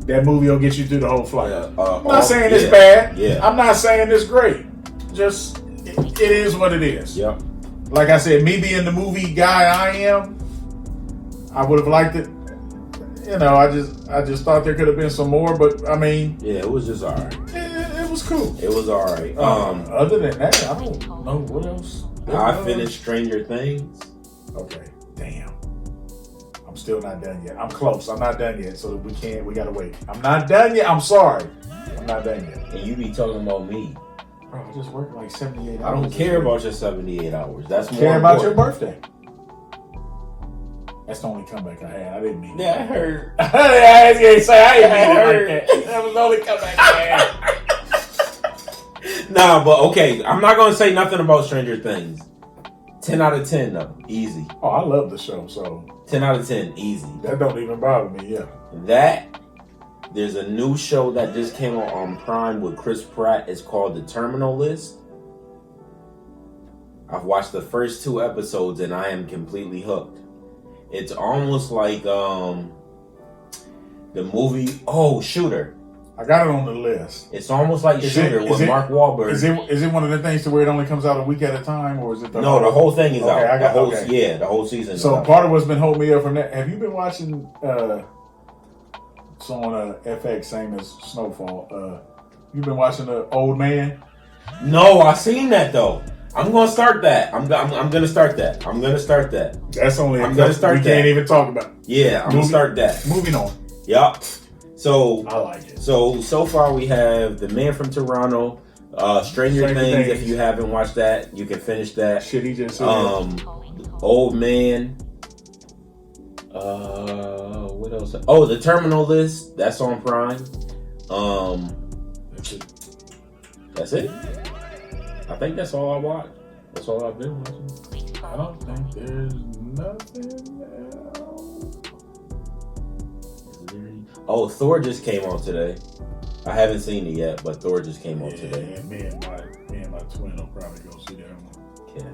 That movie will get you through the whole flight. I'm not saying it's bad. Yeah. I'm not saying it's great. Just it is what it is. Yep. Like I said, me being the movie guy I am, I would have liked it. You know, I just thought there could have been some more, but I mean, yeah, it was just alright. It was cool. It was alright. Other than that, I don't know what else. I finished Stranger Things. Okay, damn. I'm still not done yet. I'm close. I'm not done yet, so we gotta wait. I'm not done yet. I'm sorry. I'm not done yet. And you be talking about me. Bro, I just worked like 78 hours. I don't care about your 78 hours. That's more care about your important. birthday. That's the only comeback I had. I didn't mean Yeah, I heard. I didn't say I didn't mean it like that. That was the only comeback I had. Nah, but okay. I'm not gonna say nothing about Stranger Things. 10 out of 10 though. Easy. Oh, I love the show, so 10 out of 10. Easy. that don't even bother me, yeah. There's a new show that just came out on Prime with Chris Pratt. It's called The Terminal List. I've watched the first 2 episodes and I am completely hooked. It's almost like the movie Shooter. I got it on the list. It's almost like Shooter with Mark Wahlberg. Is it one of the things to where it only comes out a week at a time, or is it the whole thing is out. The whole season. So is out. part of what's been holding me up from that. Have you been watching? It's on FX, same as Snowfall. You've been watching The Old Man? No, I seen that though. I'm gonna start that. I'm gonna start that. I'm gonna start that. That's only. I'm gonna start we that. Can't even talk about. Yeah, I'm gonna start that. Moving on. Yup. So I like it. So far we have The Man from Toronto, Stranger Things. If you haven't watched that, you can finish that. Shit, he just said. Old Man. What else? Oh, The Terminal List. That's on Prime. That's it. I think that's all I watch. That's all I've been watching. I don't think there's nothing else. Oh, Thor just came on today. I haven't seen it yet, but Thor just came on today. Yeah, me and my twin will probably go see that one. Okay.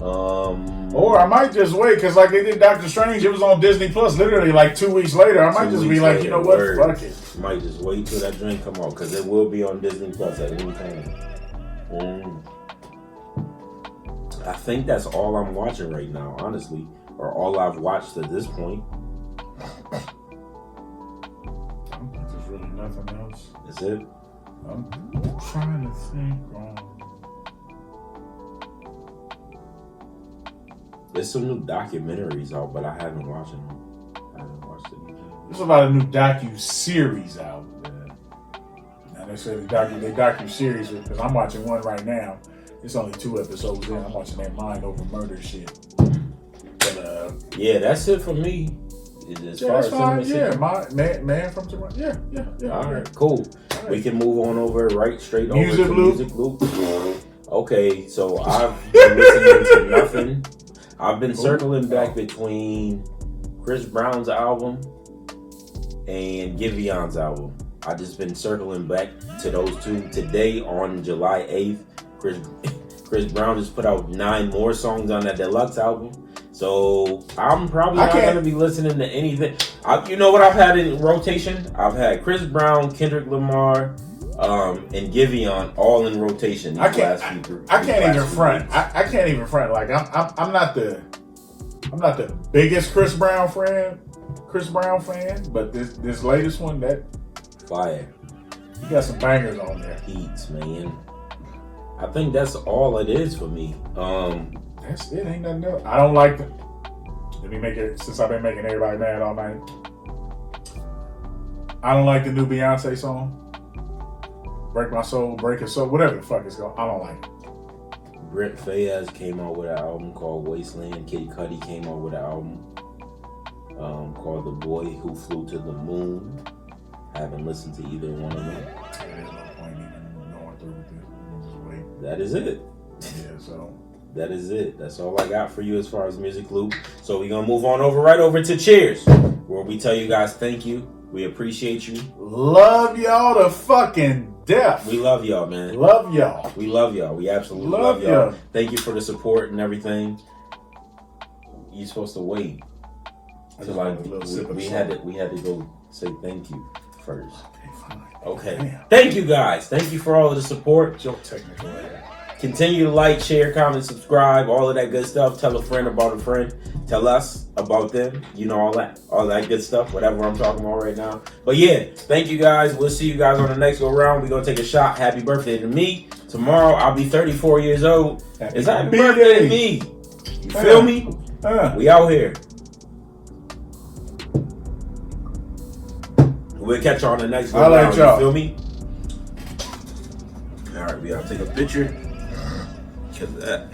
Or I might just wait because like they did Doctor Strange, it was on Disney Plus literally like 2 weeks later. I might 2 just be weeks like, later, you know what, word. fuck it. Might just wait till that drink come out because it will be on Disney Plus at any time. I think that's all I'm watching right now, honestly, or all I've watched at this point. I don't think there's really nothing else. Is it? I'm trying to think. There's some new documentaries out, but I haven't watched them. I haven't watched anything. There's a lot of new docu-series out. Now they say the docu-series because I'm watching one right now. It's only 2 episodes in. I'm watching that Mind Over Murder shit. But yeah, that's it for me. As far that's as fine. cinema, Yeah, man from Toronto. Yeah. All right, cool. All right. We can move on over straight Music over to Loop. Music Loop. Okay, so I've been listening to nothing. I've been circling back between Chris Brown's album and Givion's album. I just been circling back to those two. Today on July 8th, Chris Brown just put out 9 more songs on that deluxe album. So I'm probably not going to be listening to anything. You know what I've had in rotation? I've had Chris Brown, Kendrick Lamar, and Giveon all in rotation. I can't even front. I can't even front. Like I'm not the biggest Chris Brown fan, but this latest one that Fire. you got some bangers on there. Heats, man. I think that's all it is for me. That's it. Ain't nothing else. I don't like the. Let me make it since I've been making everybody mad all night. I don't like the new Beyonce song. Break My Soul, Break Your Soul, whatever the fuck it's called. I don't like it. Brent Faiyaz came out with an album called Wasteland. Kid Cudi came out with an album called The Boy Who Flew to the Moon. I haven't listened to either one of them. There's no point even going through with this. Just wait. That is it. Yeah, so. That is it. That's all I got for you as far as Music Loop. So we're going to move on right over to Cheers, where we tell you guys thank you. We appreciate you. Love y'all to fucking death. We love y'all, man. Love y'all. We love y'all. We absolutely Love love y'all. y'all. Thank you for the support and everything. You're supposed to wait. So like we had to go say thank you first. Okay, fine. Okay. Damn. Thank you guys. Thank you for all of the support. Joke technical error. Continue to like, share, comment, subscribe, all of that good stuff. Tell a friend about a friend. Tell us about them. You know, all that good stuff, whatever I'm talking about right now. But yeah, thank you guys. We'll see you guys on the next go round. We're going to take a shot. Happy birthday to me. Tomorrow, I'll be 34 years old. It's happy birthday to me. You feel me? We out here. We'll catch y'all on the next go round. You feel me? All right, we gotta take a picture. Cause that.